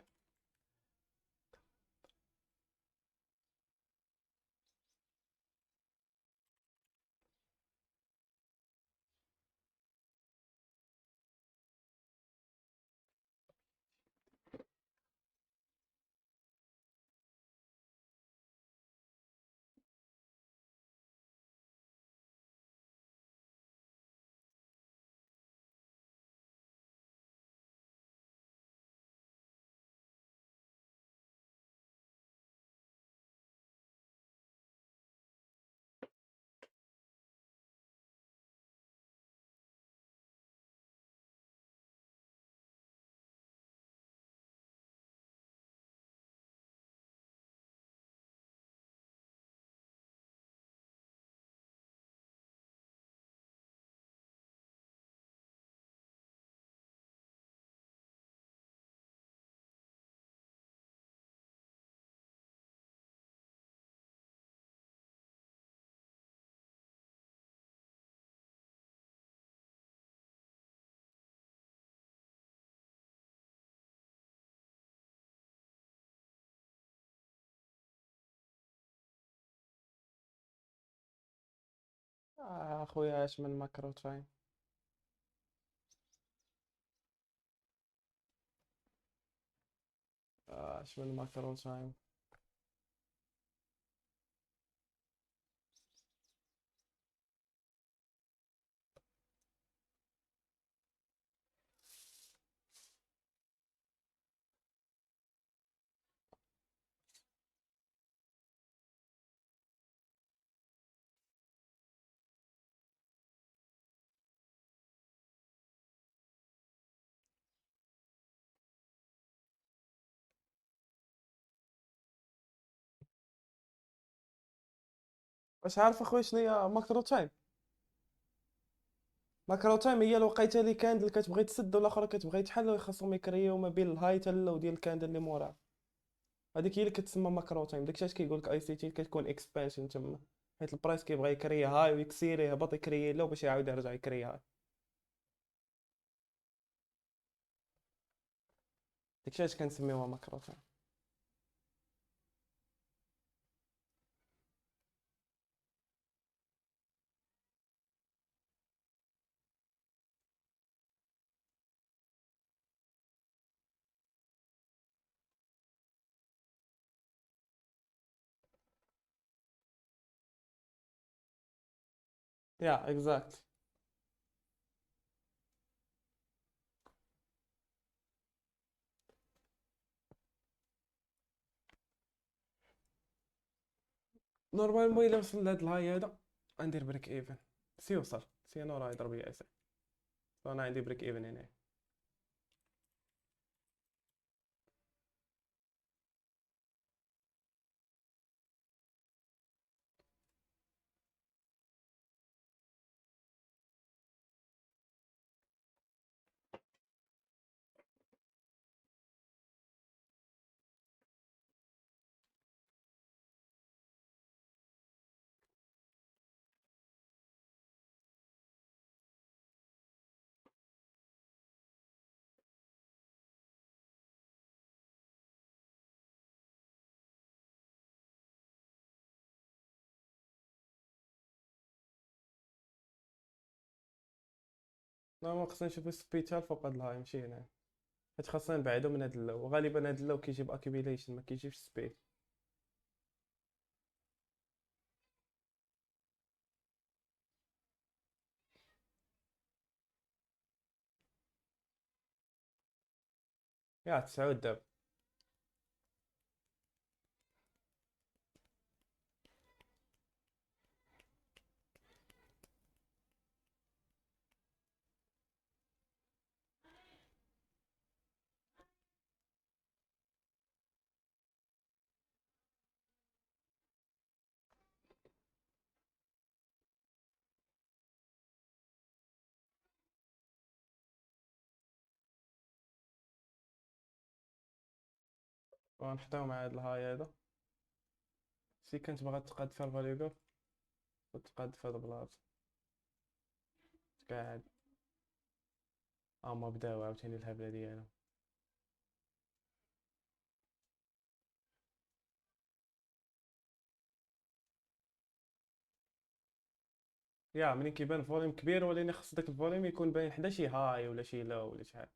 اخويا اش من ماكرو تايم. اش من ماكرو تايم. واش عارف اخويا شنو هي ماكرو تايم؟ ماكرو تايم هي الوقيته اللي كاند اللي كتبغي تسد والاخر كتبغي تحل وخاصهم يكريو ما بين الهاي حتى اللو ديال الكاند اللي موراه. هذيك هي اللي كتسمى ماكرو تايم. داكشي علاش كيقول لك اي سي تي كتكون اكسبانشن تما، حيت البرايس كيبغي يكري هاي ويكسيري يهبط يكري لو باش يعاود يرجع يكري هاي. داكشي علاش كنسميوها ماكرو تايم. يا اكزاكت. نورمالمون الا وصل لهاد الهاي هذا غندير بريك ايفن. سي وصل سينو راه يضرب لي اس. فانا عندي بريك ايفن هنا. نورمال خصنا نشوفو السبيتال فوق هاد الهاي ماشي هنا، حيت خاصنا نبعدو من هاد اللو. وغالبا هاد اللو كيجيب اكيميليشن ما كيجيبش سبيد. يا تسعود دابا. ونحطيو مع هاد الهاي هذا. سي كنت باغا تقاد في الفاليغور وتقاد في هاد البلاصة قاعد. ما بداو عاوتاني الهبلة ديالهم. يا ملي كيبان فوليوم كبير، ولينا خص داك الفوليوم يكون باين حدا شي هاي ولا شي لو ولا شحال.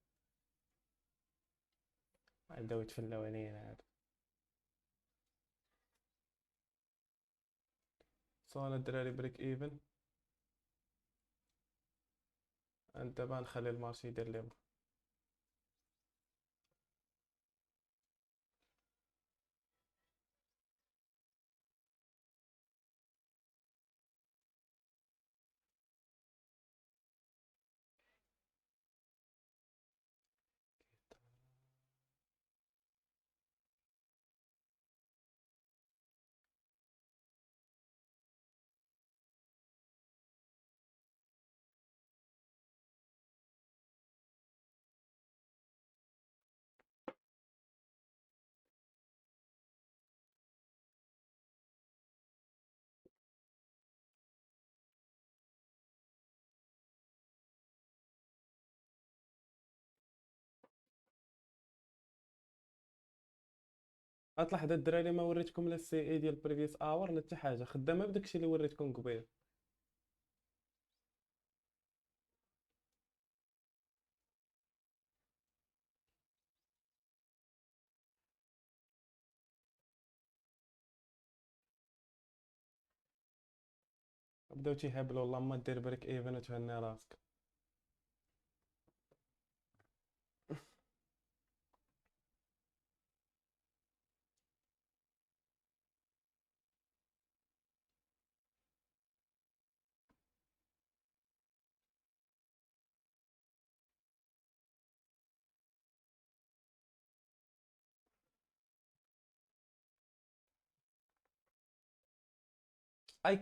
بداو يتفلاو علينا هاد. صونا الدراري بريك ايفن. انت دابا نخلي المارشي يدير ليهم. اطلع حدا الدراري، ما وريتكم لا السي اي ديال بريفيوس اور لا حتى حاجه، خدامه بداكشي اللي وريتكم قبيل. بداو تيهبلوا، والله ما دير بريك ايفن وتهني راسك. اي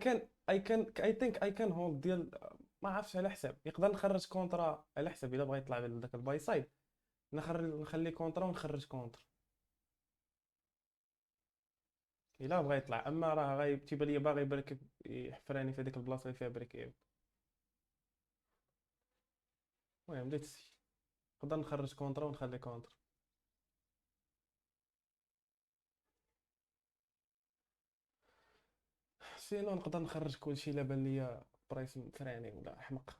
ثينك اي كان هولد ديال، ما عرفتش على حساب، يقدر نخرج كونترا على حساب الا بغى يطلع لذاك الباي سايد. نخلي كونترا ونخرج كونترا الا بغى يطلع، اما راه تيبان لي باغي برك يحفراني في هذيك البلاصه اللي فيها بريك ايفن. المهم ليتس، نقدر نخرج كونترا ونخلي كونترا. سينو نقدر نخرج كلشي الا بان ليا برايس فراني ولا احمق.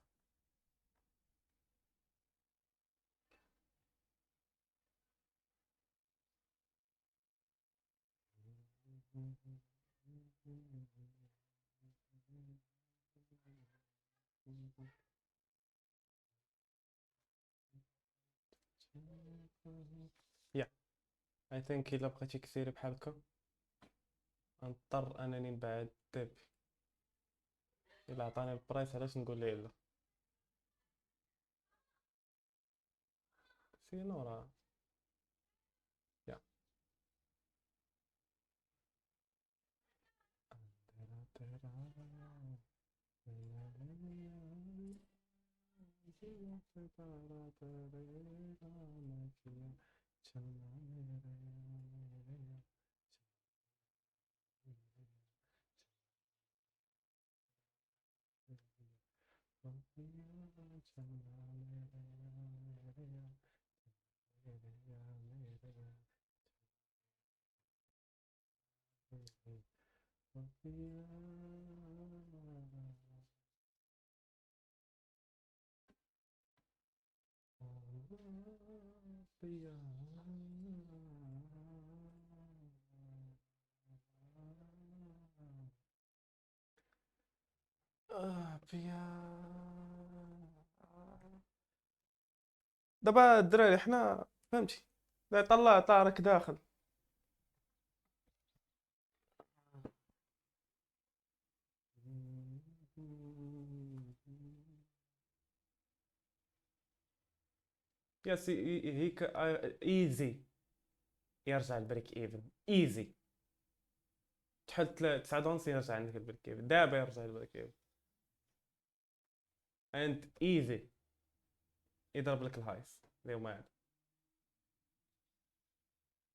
يا اي ثينك الا بقيتي كثير بحال هكا نضطر انني نبعد ديبي. الا عطاني البرايس علاش نقول ليه لا؟ سينو راه يا. دابا الدراري حنا فهمتي، لا طلع طارك داخل. يس هيك ايزي يرجع البريك ايفن ايزي. تحل 9 دونس يرجع عندك البريك ايفن، دابا يرجع البريك ايفن اند ايزي. يضرب لك الهايس اللي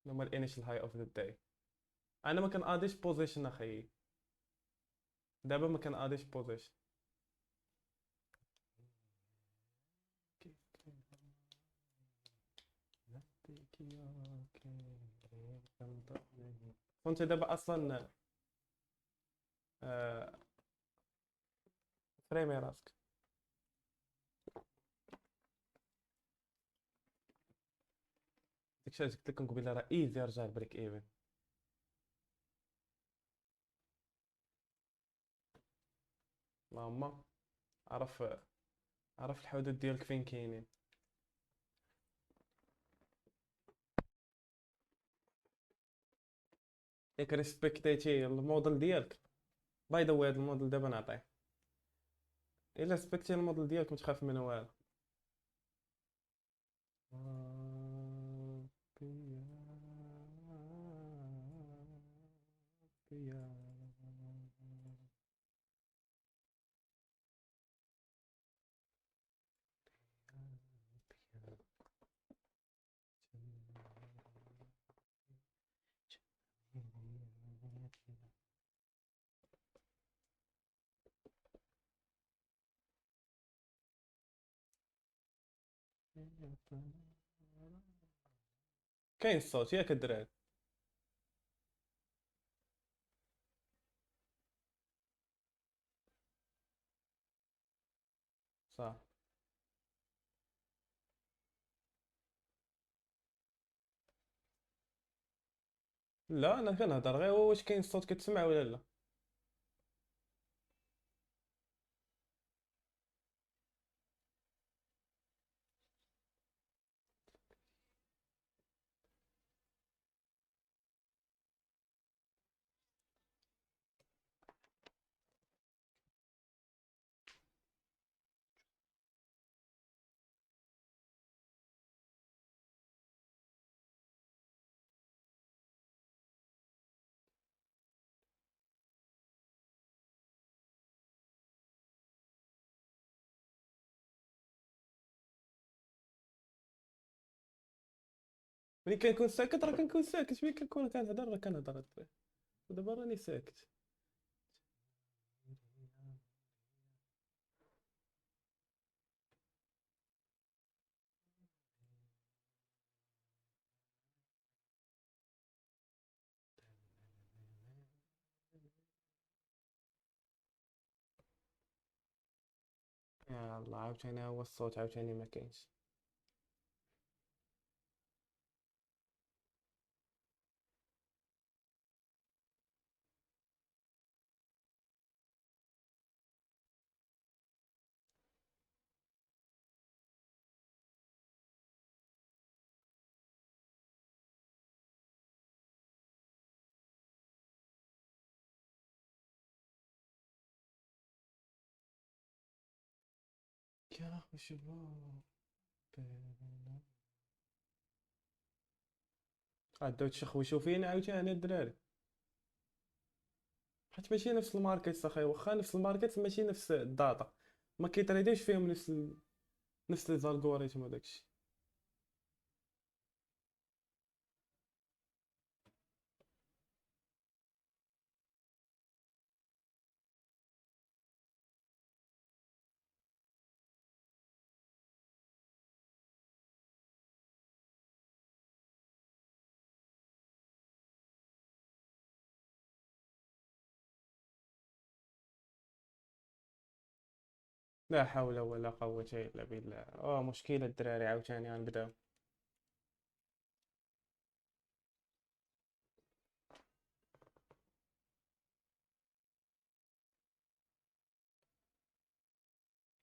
هما الانيشال هاي اوف ذا داي. انا ما كان اديش بوزيشن اخي، دابا ما كان اديش بوزيشن. كنت دابا اصلا فريمي راسك. داكشي علاش قلت لكم قبيله راه ايزي رجع البريك ايفن. اللهم عرف، عرف الحدود ديالك فين كاينين. ياك ريسبكتيتي الموديل ديالك. باي ذا واي هاد الموديل دابا نعطيه. الا ريسبكتي الموديل ديالك ما تخاف من والو. كاين الصوت ياك الدراري. صح. لا انا كنهضر غير واش كاين الصوت كتسمع ولا لا. ملي كنكون ساكت راه كنكون ساكت، ملي كنكون كنهضر راه كنهضر الدراري. ودابا راني ساكت. يا الله عاوتاني هو الصوت عاوتاني ما كاينش. يا شباب غاداو تشخوشوا فينا عاوتاني الدراري. حيت ماشي نفس الماركت اخاي، واخا نفس الماركت ماشي نفس الداتا. ما كيتريديوش فيهم نفس لي زالغوريثم وداكشي. لا حول ولا قوة الا بالله. مشكلة الدراري عاوتاني غنبداو.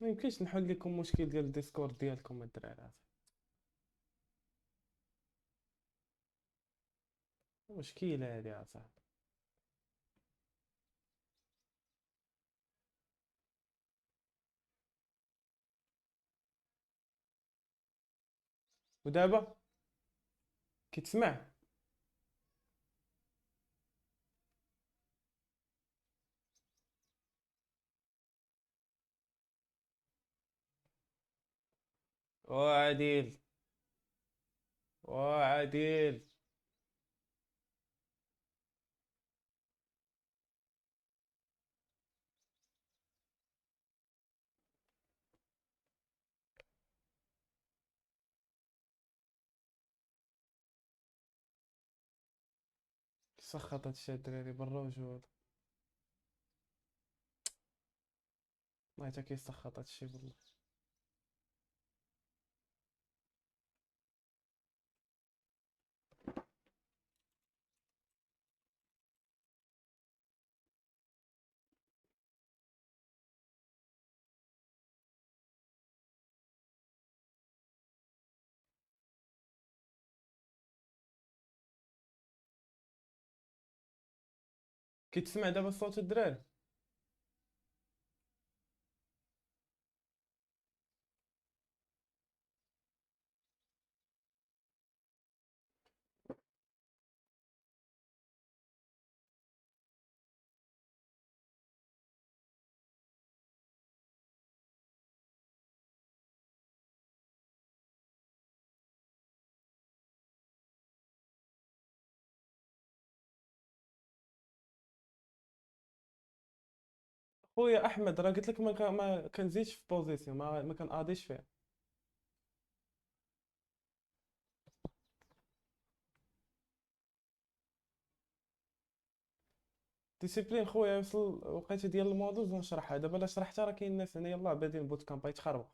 ما يمكنش نحل لكم مشكل ديال الديسكورد ديالكم الدراري. مشكلة هادي اصاحبي. ودابا كتسمع. عديل. عديل. سخطت الشي الدراري بالرجول. والله حتى كيسخط هادشي والله. كيتسمع دابا صوت الدراري؟ خويا احمد راه قلت لك ما كنزيدش في بوزيسيون، ما كنقاديش فيها. ديسيبلين خويا، وصل وقيته ديال المودوز ونشرحها دابا. الا شرحتها راه كاين الناس هنا يلاه بادين بوت كامب يتخربق.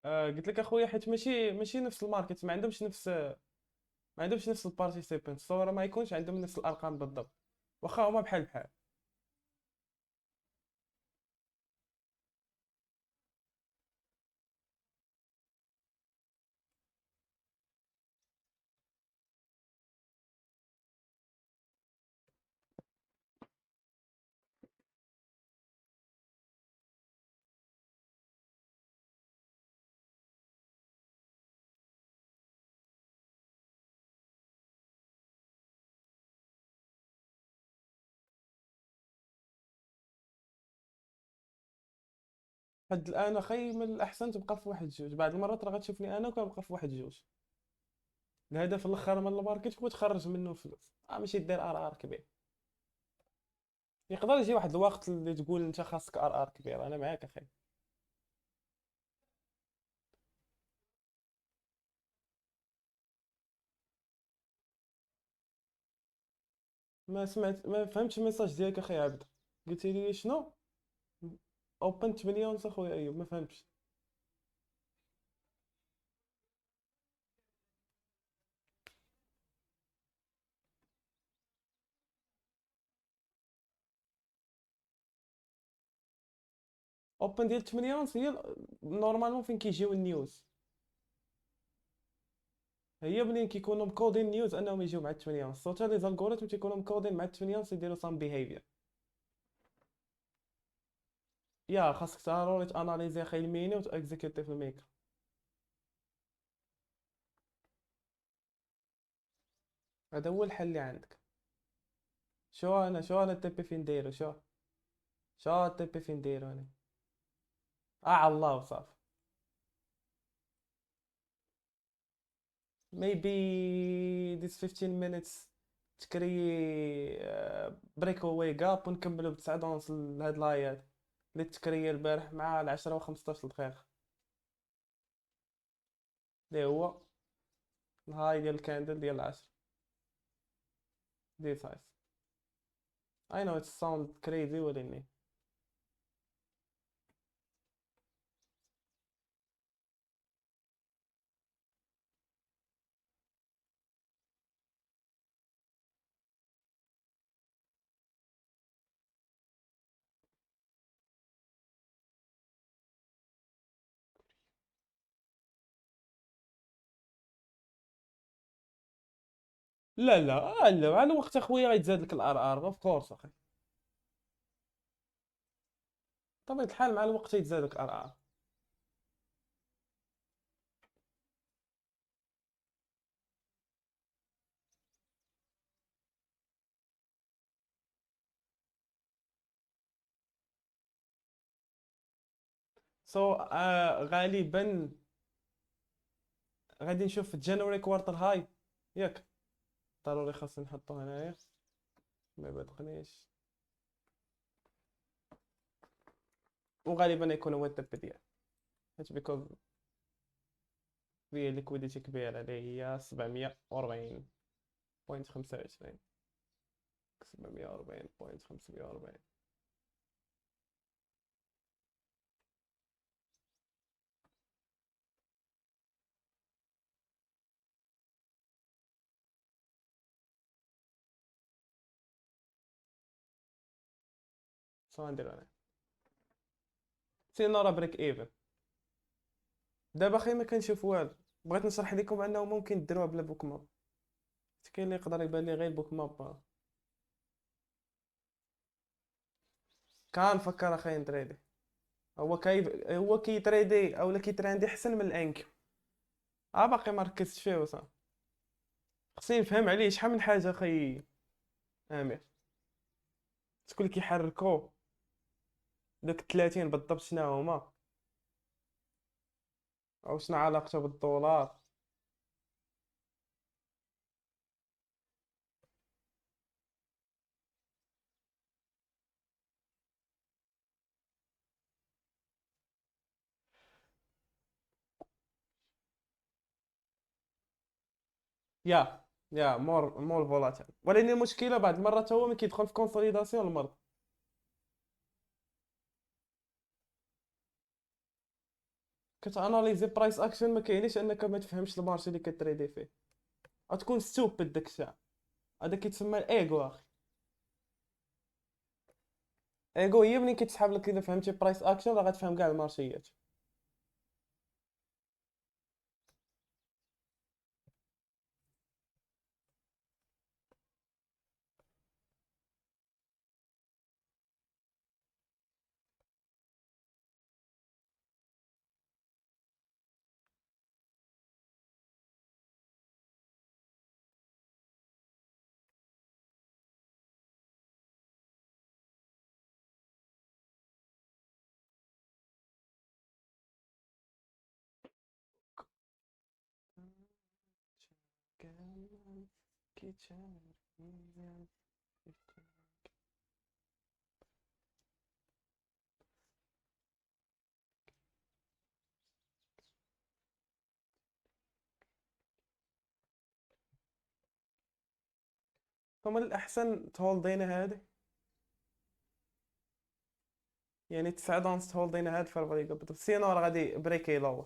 قلت لك اخويا حيت ماشي نفس الماركت، ما عندهمش نفس البارتيسيبانت، الصوره ما يكونش عندهم نفس الارقام بالضبط، واخا هما بحال بحال. حد الان اخي من الاحسن تبقى في واحد جوج، بعض المرات راه غتشوفني انا وكنبقى في واحد جوج. الهدف الاخر من الماركت هو تخرج منه فلوس، ماشي دير ار كبير. يقدر يجي واحد الوقت اللي تقول انت خاصك ار كبير، انا معاك اخي. ما فهمتش الميساج ديالك اخي عبد. قلتي لي شنو؟ اوبن 8 ونص اخويا ايوب، ما فهمتش. اوبن ديال 8 ونص هي نورمالمون فين كيجيو النيوز. هي منين كيكونوا مكودين نيوز انهم يجيو مع 8 ونص، حتى لي زالغوريثم تيكونوا مكودين مع 8 ونص يديروا سام بيهيفير. يا خاصك ضروري تاناليزي اخي الميني وتاكزيكوتي في الميكرو. هذا هو الحل اللي عندك. شو انا التبي فين دايرو، شو التبي فين دايرو انا. على الله وصافي. maybe this 15 minutes تكري بريك اواي كاب، ونكملوا بتسعة ونص لهاد لايات اللي تكري البارح مع العشرة وخمسطاش دقيقة، اللي هو الهاي ديال الكاندل ديال العشرة. دي سايز. I know it sound crazy ولكن لا لا لا، على الوقت اخويا غيتزاد لك الار ار اوف كورس اخي. بطبيعة الحال مع الوقت يتزاد لك الار ار. غالبا غادي نشوف في جانوري كوارتر هاي، ياك. ضروري خاصني نحطو هنايا، ما يبالغنيش. وغالبا يكون هو الدب ديالي، حيت بيكوز فيه ليكويديتي كبيرة اللي هي 740.25. 740.540. شنو غندير انا؟ سينا راه بريك ايفن. دابا اخي ما كنشوف والو. بغيت نشرح لكم انه ممكن ديروها بلا بوك ماب. كاين اللي يقدر يبان لي غير بوك ماب. كنفكر اخي نتريدي. هو كيتريدي اولا كيتراندي احسن من الانكيو. باقي ما ركزتش فيه وصافي. خصني نفهم عليه شحال من حاجه اخي امير. شكون اللي كيحركو دوك 30 بالضبط شنو هما، او شنو علاقته بالدولار. يا يا مور فولاتيل، ولكن المشكله بعض المرات هو ملي كيدخل في كونسوليداسيون المرض. كتاناليزي برايس اكشن ما كاينش انك ما تفهمش المارشي اللي كتريدي فيه. غتكون ستوبد داك الساعه. هذا كيتسمى الايغو اخي. ايغو هي ملي كتسحب لك، اذا فهمتي برايس اكشن راه غتفهم كاع المارشيات. فمن الاحسن تهولدينا هذه، يعني 9 دونس تهولدينا هاد في الفريق بالضبط، سينو راه غادي بريكي لوا.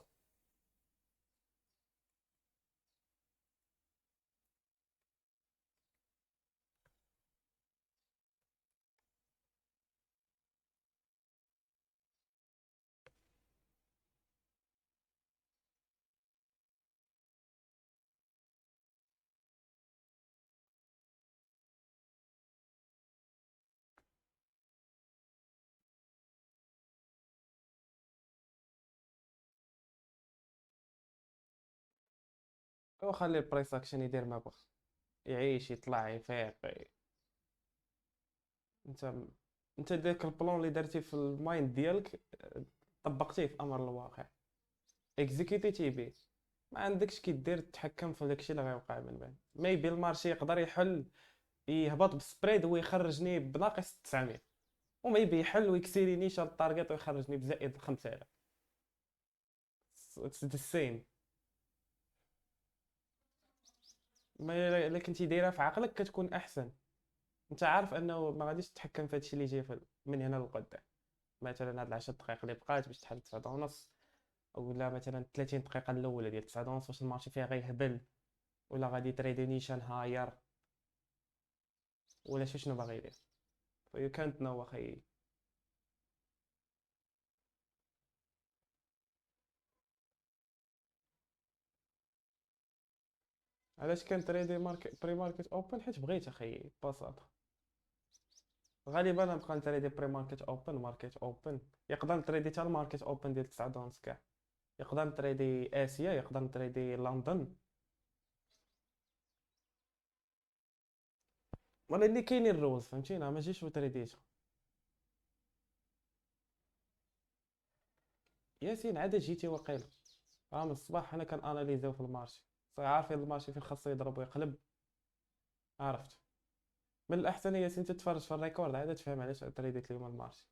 وخلي البريس اكشن يدير ما بغى، يعيش يطلع يفيق انت انت داك البلان اللي درتي في المايند ديالك، طبقتيه في امر الواقع، اكزيكيتيتي بيه. ما عندكش كيدير تتحكم في داكشي اللي غيوقع من بعد. ميبي المارشي يقدر يحل، يهبط بسبريد ويخرجني بناقص 900، وميبي يحل ويكسيري نيشان التارجت ويخرجني بزائد 5000. اتس ذا سيم. ما الا كنتي دايرها في عقلك كتكون احسن. انت عارف انه ما غاديش تتحكم في هادشي اللي جاي من هنا للقدام. مثلا هاد 10 دقائق اللي بقات باش تحل 9 ونص، ولا مثلا 30 دقيقه الاولى ديال 9 ونص واش المارشي فيها غيهبل، ولا غادي تريدي نيشان هاير، ولا شنو باغي يدير. فيو كانت نو اخي. علاش كان تريدي بري ماركت اوبن؟ حيت بغيت اخي ببساطه. غالبا نبقى نتريدي بري ماركت اوبن ماركت اوبن. يقدر نتريدي حتى الماركت اوبن ديال 9 دونس كاع. يقدر نتريدي اسيا، يقدر نتريدي لندن. ولا اللي كاينين الروز فهمتينا، ما جيش وتريديتها. ياسين عاد جيتي وقيل. من الصباح حنا كناناليزيو في المارشي. عارفين المارشي فين خاصو يضرب ويقلب. عرفت. من الاحسن ياسين تتفرج في الريكورد عاد تفهم علاش تريديت اليوم المارشي.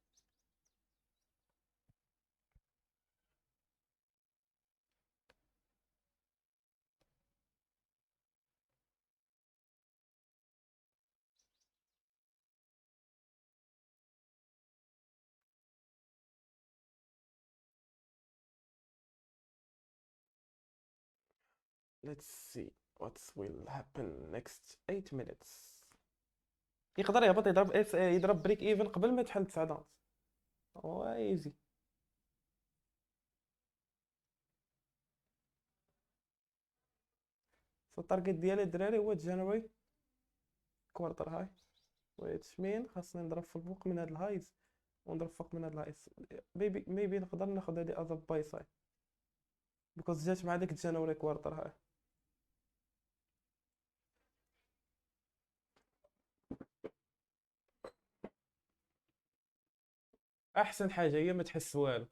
Let's see what will happen next 8 minutes. يقدر يهبط يضرب يضرب بريك ايفن قبل ما تحل 9 دونس. ايزي. سو التارجت ديالي الدراري هو جانوري كوارتر هاي. ويتش مين خاصني نضرب في الفوق من هاد الهايز ونضرب فوق من هاد الهايز. ميبي نقدر ناخد هادي از باي سايد بيكوز جات مع ديك جانوري كوارتر هاي. احسن حاجه هي ما تحس والو.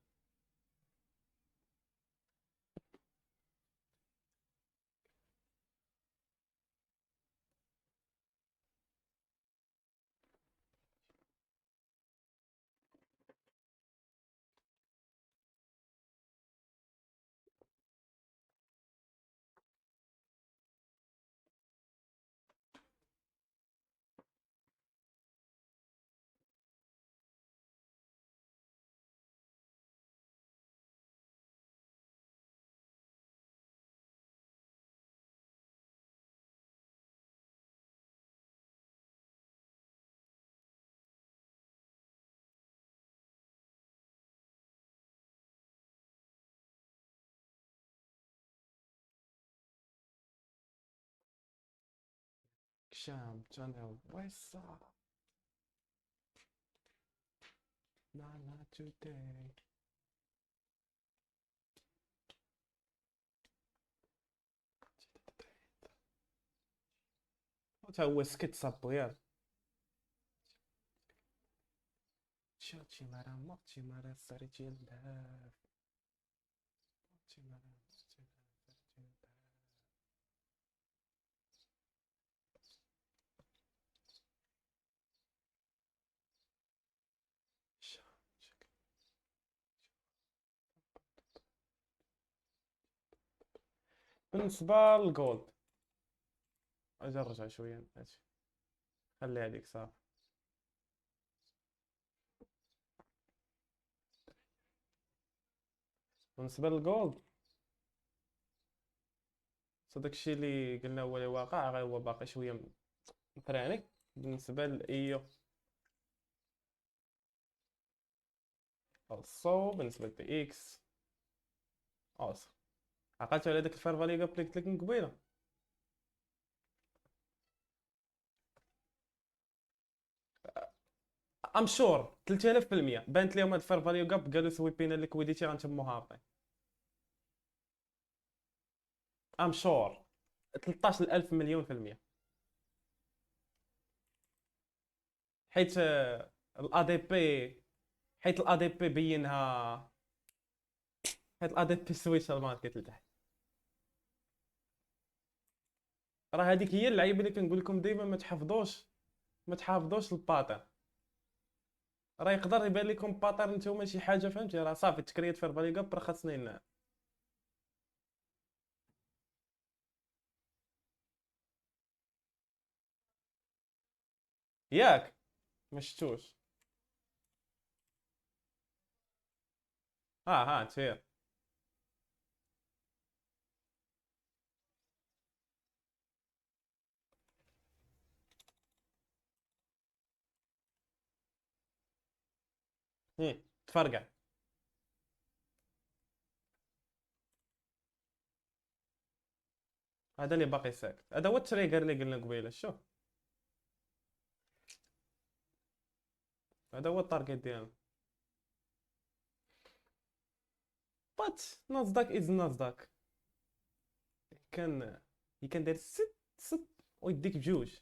شام channel what's up not today. تا هو سكت صابو ياك. شاتي مرا موتي مرا سارتي الباب. موتي مرا موتي مرا سارتي الباب. بالنسبة للجولد اجي نرجع شوية هادشي. خلي هاديك صافي. بالنسبة للجولد داكشي اللي قلنا هو اللي واقع، غير هو باقي شوية مفراني. بالنسبة لإيو الصو، بالنسبة لبي اكس اوس. عقلتو على داك الفير فاليو قبل قلت لك من قبيله. ام شور 3000% بانت لهم هاد الفير فاليو جاب، قالوا سويبينا ليكويديتي غنتمو هابطين. ام شور 13000 مليون في المية. حيت الA دي بي، حيت الA دي بي بينها، حيت الA دي بي سويتش الماركت لتحت. راه هذيك هي اللعيبه اللي كنقول لكم دائما ما تحافظوش الباترن. راه يقدر يبان لكم باترن نتوما شي حاجه فهمتي، راه صافي تكريت فير فاليو جاب راه خاصني ياك ما شفتوش. ها تفير. تفرقع. هذا اللي باقي ساكت، هذا هو التريجر اللي قلنا قبيله. شوف هذا هو التارجت ديالنا. بات ناسداك از ناسداك. كان كان داير ست ست ويديك بجوج.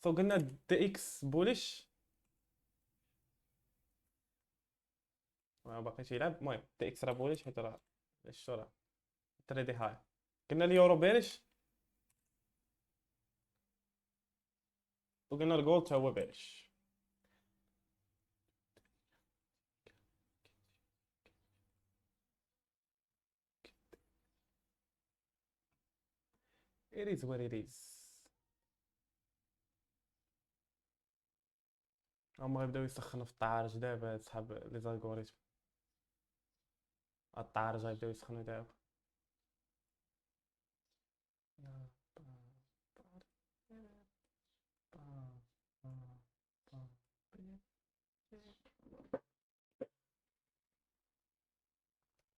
سو قلنا دي اكس بوليش. ما باقيش يلعب. المهم دي اكس راه بوليش حيت راه شتو راه تريدي هاي. قلنا اليورو بيرش وقلنا الجولد تا هو بيرش. it is what it is. هما يبداو يسخنوا في الطعارج دابا صحاب لي زالغوريثم. الطعارج غيبداو يسخنوا دابا.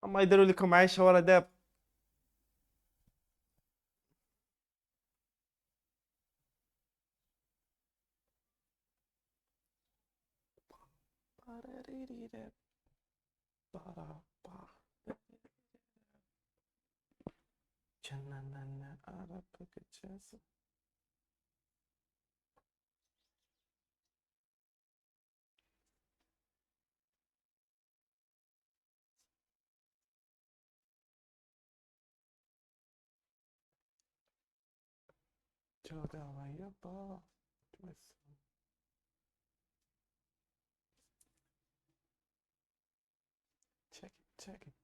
هما يديروا لكم عايشه ورا دابا. جننا أرابك جاسم. جودا ويابا توسم. check it check it.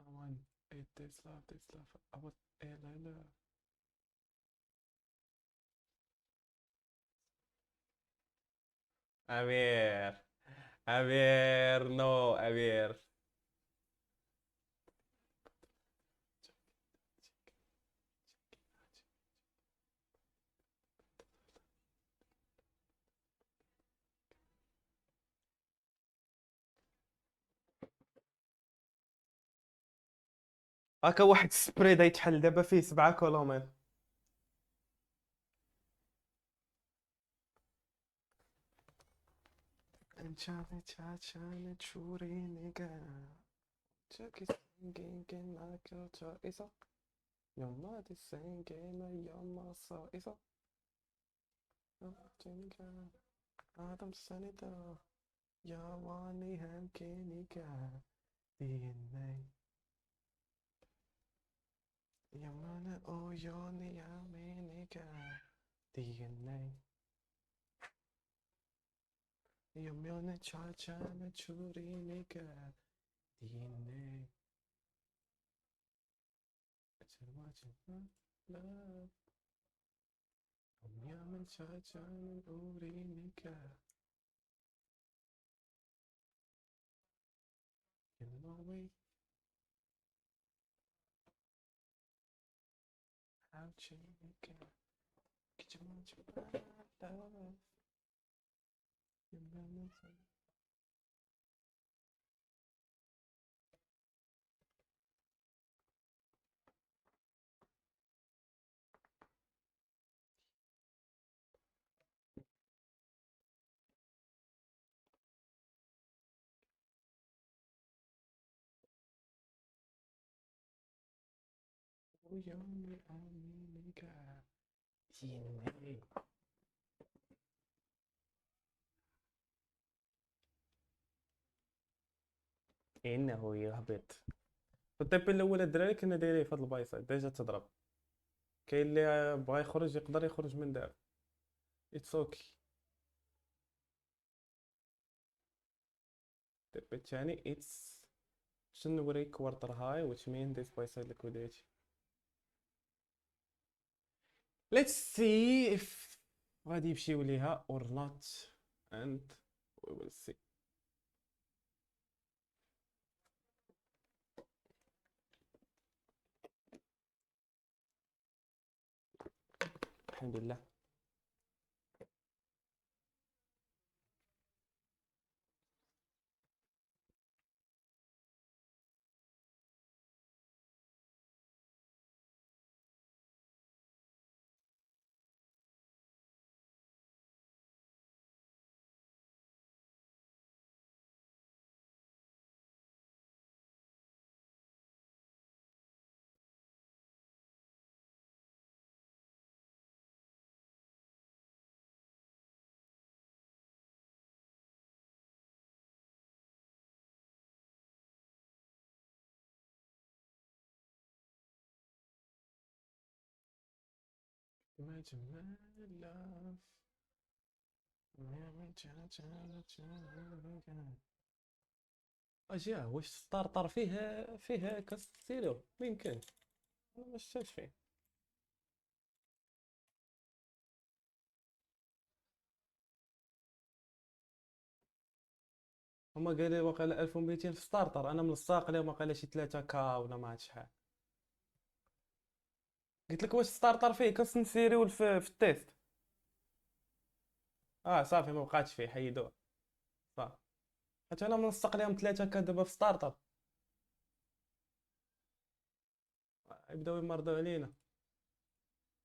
I want it this love I want لا. أمير أمير نو أمير. هاكا واحد السبري دا يتحل دابا فيه 7 كولومين. انشافي تشاتشان تشوري نيجا تشاكي سينجين ناكو تشايسا يوما دي سينجين يوما سايسا تشينجا آدم سانيتا يواني هم كينيكا ديني يمانا او يوني يامينيكا ديني يوميوني تشاتشان تشوري نيكا ديني love. يوميا تشاتشان أورينيكا. You know we have chicken. Get your much love. You know يومي أمينيكا. يني انه يهبط. في الطيب الاول الدراري كنا دايرين في هاد البلايصه ديجا تضرب. كاين اللي بغا يخرج يقدر يخرج من دابا. اتس اوكي. الطيب الثاني اتس شنو نوريك كوارتر هاي which mean this place has liquidity. Let's see if غادي يمشيو ليها or not and we will see. الحمد لله. ما جمال love. اجي واش ستارتر فيه كاستيلو يمكن. انا ما شفتش فيه. هما قال لي واقيلا 1200 في ستارتر، انا من الساق لهم واقيلا شي 3 كا ولا ما عرفت شحال. قلت لك واش ستارتر فيه كنسيريو في التيست. اه صافي ما بقاتش فيه حيدوه. صافي. حيت انا منسق لهم 3 كا دابا في ستارتر. يبداو يمرضوا علينا.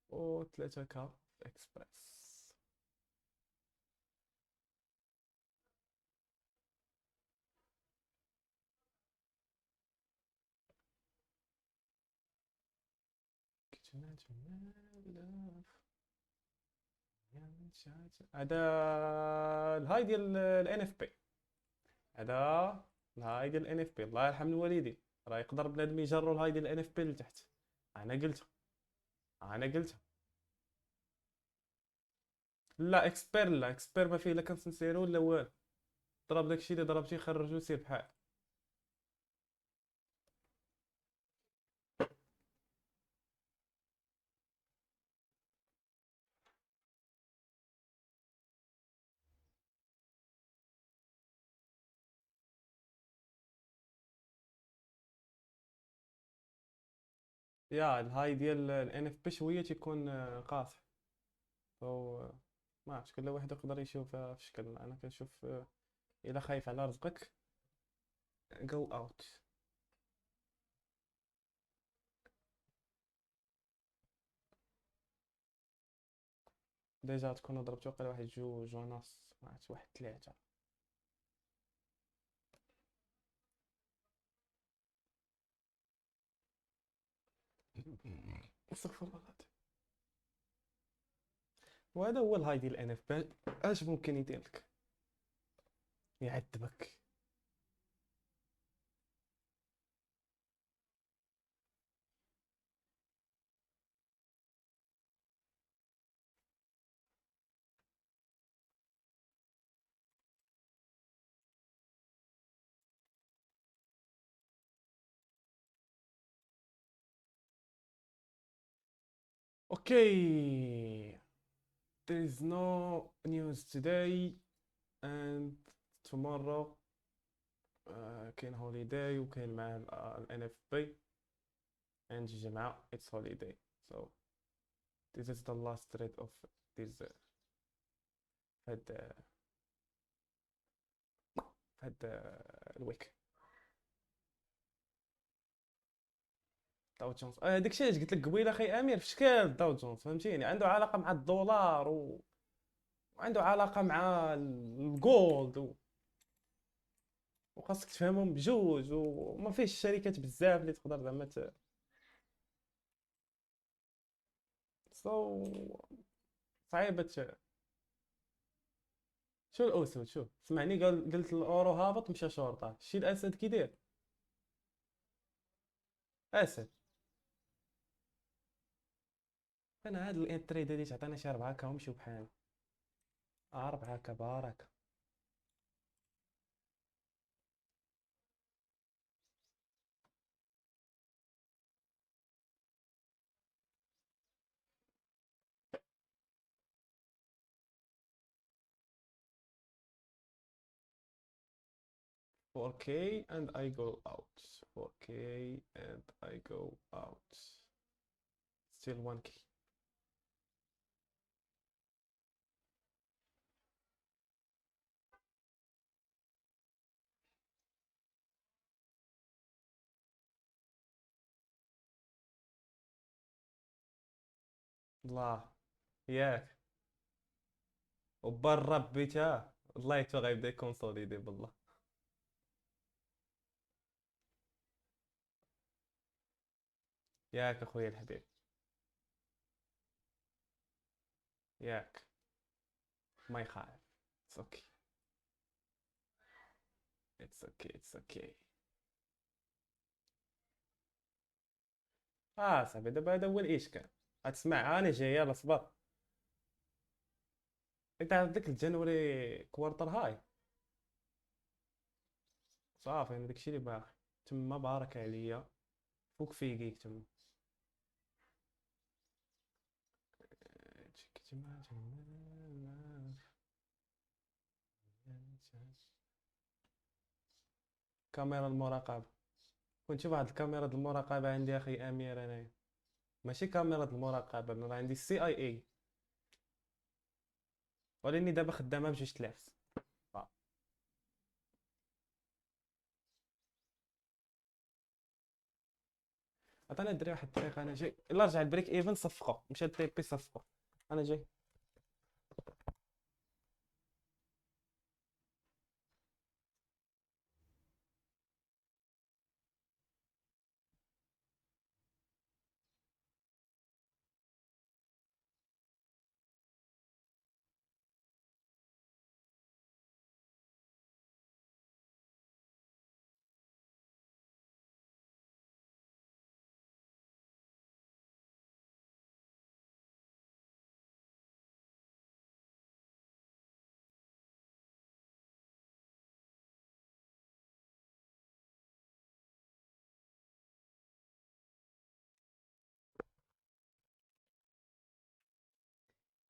و 3 كا في اكسبريس. كيتنا جمال. هذا الهاي ديال الان اف بي. هذا الهاي ديال الان اف بي الله يرحم الوالدين. راه يقدر بنادم يجرو الهاي ديال الان اف بي لتحت. انا قلت. انا قلت. لا اكسبير، لا اكسبير ما فيه لا كنسيرو لا والو. ضرب داكشي اللي ضربتي خرجو سير بحال. يا الهاي ديال الان اف بي شويه تيكون قاصح. او ما عرفتش كل واحد يقدر يشوفها في شكل. انا كنشوف الا خايف على رزقك جو اوت. ديجا تكونوا ضربتو واقيلا واحد جوج ونص ما عرفتش واحد 3. استغفر الله العظيم. وهذا هو الهاي ديال الان اف بي. اش ممكن يدير لك؟ يعذبك. اوكي. there is no news today and tomorrow كاين هوليداي وكاين مع ال NFP and جماعة it's holiday so this is the last thread of this هاد الويك. داو جونز داكشي علاش قلت لك قبيله اخي امير في شكل داو جونز فهمتيني عنده علاقه مع الدولار وعنده علاقه مع الجولد وخاصك تفهمهم بجوج وما فيش شركات بزاف اللي تقدر زعما سو صعيبه شو الاسود. شوف سمعني قلت الاورو هابط مشى شورطه. شي الاسد كي داير اسد. انا هاد الانتري ديالي تعطينا شي 4 هكا ومشيو بحال 4 هكا بارك. $4K and I go out. $4K and I go out. Still 1K. الله. ياك. وبرا بيتها والله حتى غيبدا يكونسوليدي بالله. ياك اخويا الحبيب. ياك. ما يخالف. اتس اوكي. اتس اوكي اتس اوكي. صاحبي دابا هذا هو الاشكال. غتسمع انا جاي، يلا صبر. انت عندك الجانوري كوارتر هاي. صافي انا داكشي اللي باغي. تما بارك عليا. فوق فيكيك تما. كاميرا المراقبة. كنت شوف واحد الكاميرا د المراقبة عندي اخي امير انايا. ماشي كاميرا د المراقبة، انا راه عندي السي اي اي. ولاني دابا خدامة بجوج تلاف. عطينا الدري واحد الطريقة، انا جاي الا رجع البريك ايفن صفقو، مشى التي بي صفقو. انا جاي.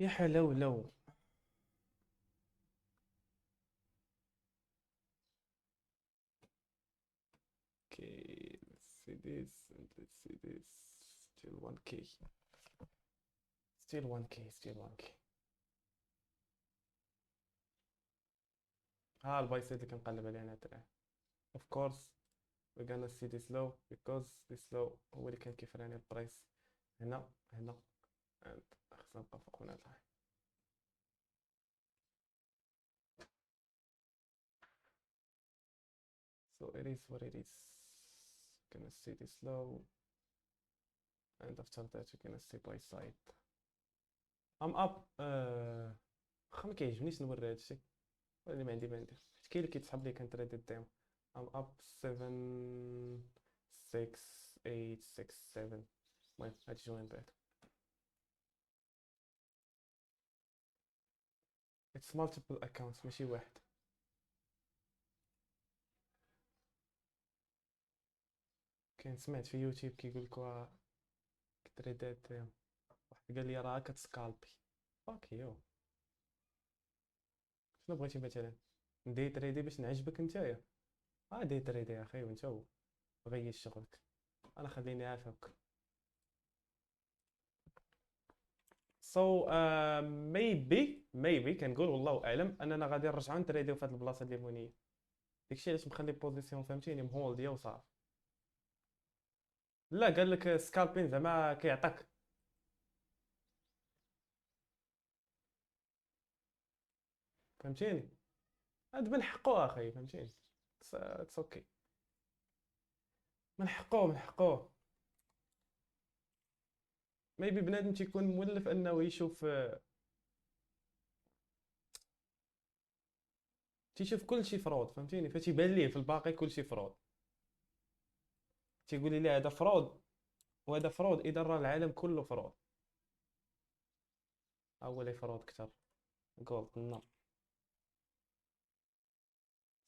يا حلولو. Okay, let's see this and let's see this. Still 1K. Still 1K. Still 1K. ها البايسيت اللي كنقلب عليه انا تاع. Of course we're gonna see this low because this low هو اللي كان كيفراني البرايس. هنا هنا and خصنا نبقى فوق من هاد الهاي. So it is what it is. Gonna see this low and after that we're gonna see buy side. I'm up. واخا ما كيعجبنيش نوري هادشي، ولكن ما ندير حيت كاين اللي كيتسحب لي كنتريد الديمو. I'm up 7 6 8 6 7. المهم هادشي وين بعد. It's multiple accounts ماشي واحد. كاين سمعت في يوتيوب كيقول لك تريدات واحد قال لي راه كتسكالبي. فاك يو. شنو بغيتي مثلا ندي تريدي باش نعجبك نتايا؟ دي تريدي يا اخي وانت هو غير شغلك، انا خليني عافاك. maybe كنقول والله اعلم اننا غادي نرجعوا نتريديو في هذه البلاصه اللي مونيه. داكشي علاش مخلي بوزيسيون فهمتيني مهولديه وصافي. لا قال لك سكالبين زعما كيعطيك. فهمتيني. هاد من حقه اخي فهمتيني. اتس اوكي. من حقه من حقه. ميبي بنادم تيكون مولف انه يشوف تيشوف كل شيء فرود فهمتيني، فتيبان ليه في الباقي كل شيء فرود. تيقول لي هذا فرود، وهذا فرود اذا راه العالم كله فرود. اول فرود اكثر جولد نو.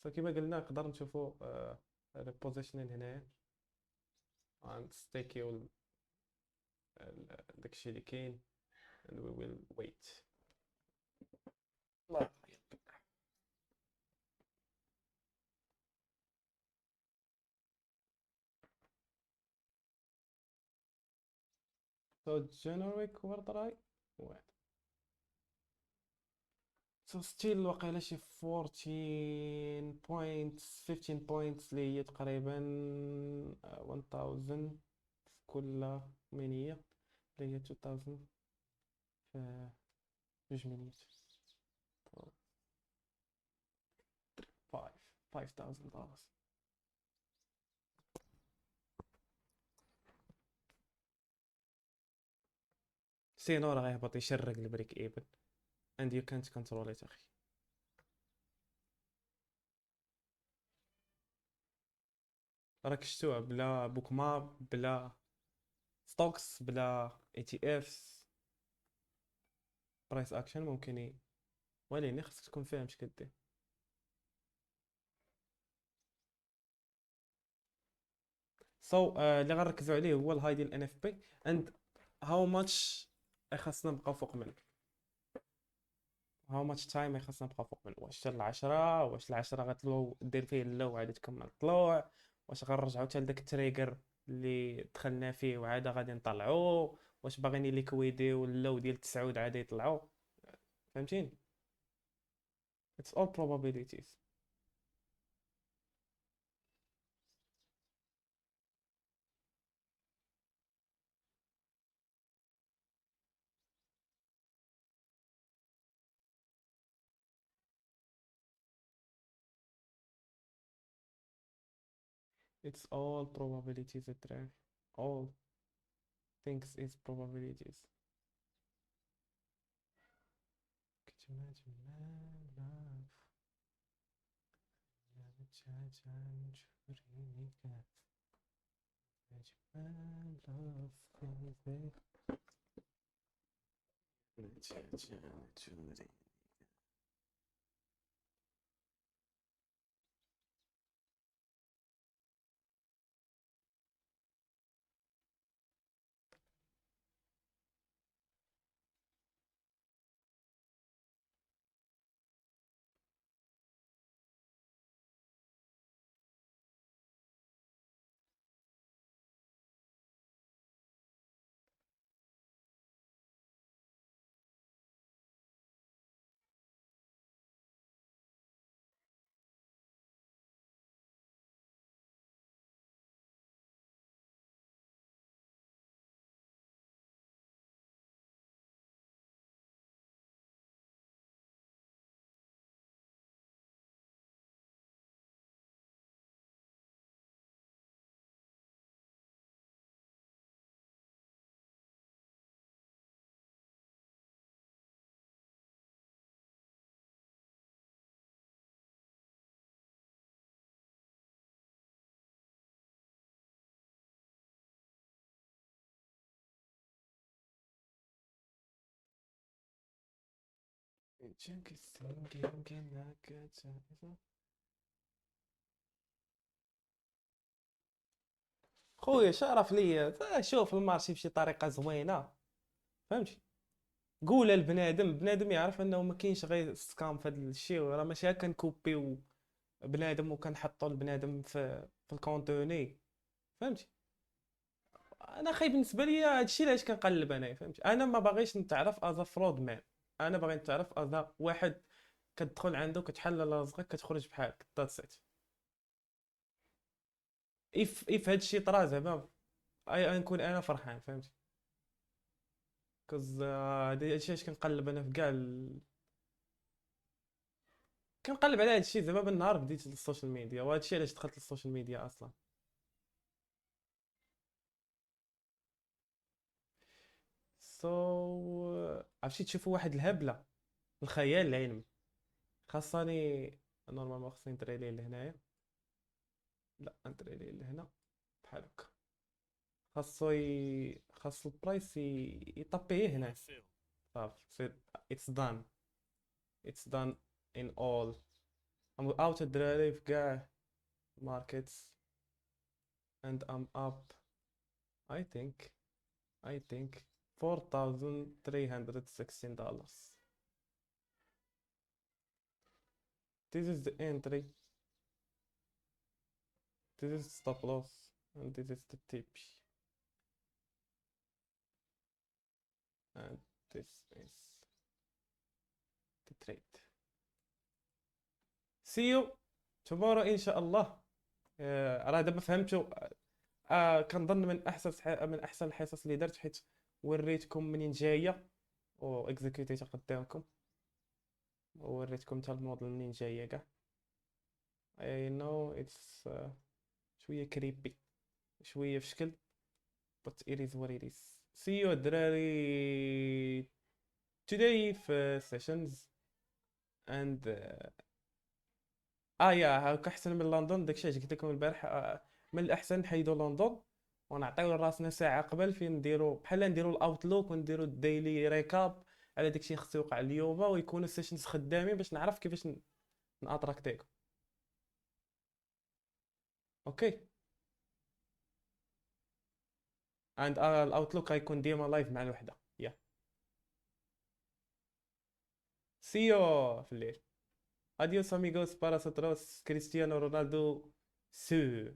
فكما قلنا نقدر نشوفوا البوزيشنين هنايا، غنستيكيو داكشي اللي كاين and we will wait. الله يرحم. So generic وردراي واحد. So still واقيلا شي 14 points 15 points اللي هي تقريبا 1000 في كل منية، اللي هي 2000 في جوج منيات. 5000 دولار. سينو راه غيهبط يشرق البريك ايفن and you can't control it اخي. راك شتوها بلا بوك ماب، بلا ستوكس، بلا اي تي افس، برايس اكشن ممكن ولكن خصك تكون فاهم اش كدير. اللي غنركزوا عليه هو الهاي ديال ان اف بي اند هاو ماتش خاصنا نبقاو فوق منه. هاو ماتش تايم خاصنا نبقاو فوق منه. واش حتى العشرة، واش العشرة غتلو دير فيه اللو وعاد تكمل الطلوع، واش غنرجعو حتى لداك التريجر اللي دخلنا فيه وعاد غادي نطلعو، واش باغيين ليكويديو اللو ديال 9 عاد يطلعو. فهمتيني؟ it's all probabilities. It's all probabilities الدراري. all things is probabilities. كتما جمال جاجان جوريني كاف جمال قلبي جاجان جوريني. جانك السنجين كناك جاهزة. خويا شرف ليا شوف المارشي بشي طريقة زوينة، فهمتي؟ قول البنادم بنادم يعرف انه ما كاينش غير سكام في هذا الشيء، راه ماشي هكا نكوبيو بنادم وكنحطوا البنادم في الكونتوني، فهمتي؟ انا خايب بالنسبه لي هادشي علاش كنقلب انايا، فهمتي؟ انا ما باغيش نتعرف از فرود مان، انا باغي نتعرف از واحد كتدخل عنده كتحل رزقك كتخرج بحالك ذاتس ات. اف هادشي طرا زعما نكون انا فرحان، فهمتي؟ كوز هادشي علاش كنقلب انا في كاع كنقلب على هادشي زعما من نهار بديت السوشيال ميديا، وهادشي علاش دخلت للسوشيال ميديا اصلا. عرفتي تشوفوا واحد الهبله، الخيال العلمي. خاصني نورمالمون خصني ندري ليه لهنايا، لا ندري ليه لهنا بحال هكا. خاصو البرايس يطبيه هنا. صافي اتس دان. اتس دان in all. I'm out الدراري في كاع markets and I'm up. I think I think $4,316. This is the entry. This is stop loss and this is the tip. And this is the trade. See you tomorrow إن شاء الله. راه دابا فهمتوا. كنظن من احسن الحصص اللي درت، حيت وريتكم منين جايه و اكزيكيوتيتها قدامكم، ووريتكم حتى الموديل منين جايه كاع. I know it's شويه كريبي، شويه في شكل، but it is what it is. See you الدراري today في sessions and يا هاكا احسن من لندن. داكشي عشان قلت لكم البارح، من الاحسن نحيدو لندن ونعطيو لراسنا ساعه قبل فين نديرو بحال نديرو الاوتلوك ونديرو الديلي ريكاب على داكشي خصو يوقع اليوم، ويكونوا السيشنز خدامين باش نعرف كيفاش ناتراكتيكم. اوكي. عند الاوتلوك غيكون ديما لايف مع الوحده. يا سيو في الليل. اديوس اميغوس باراسوتروس كريستيانو رونالدو سو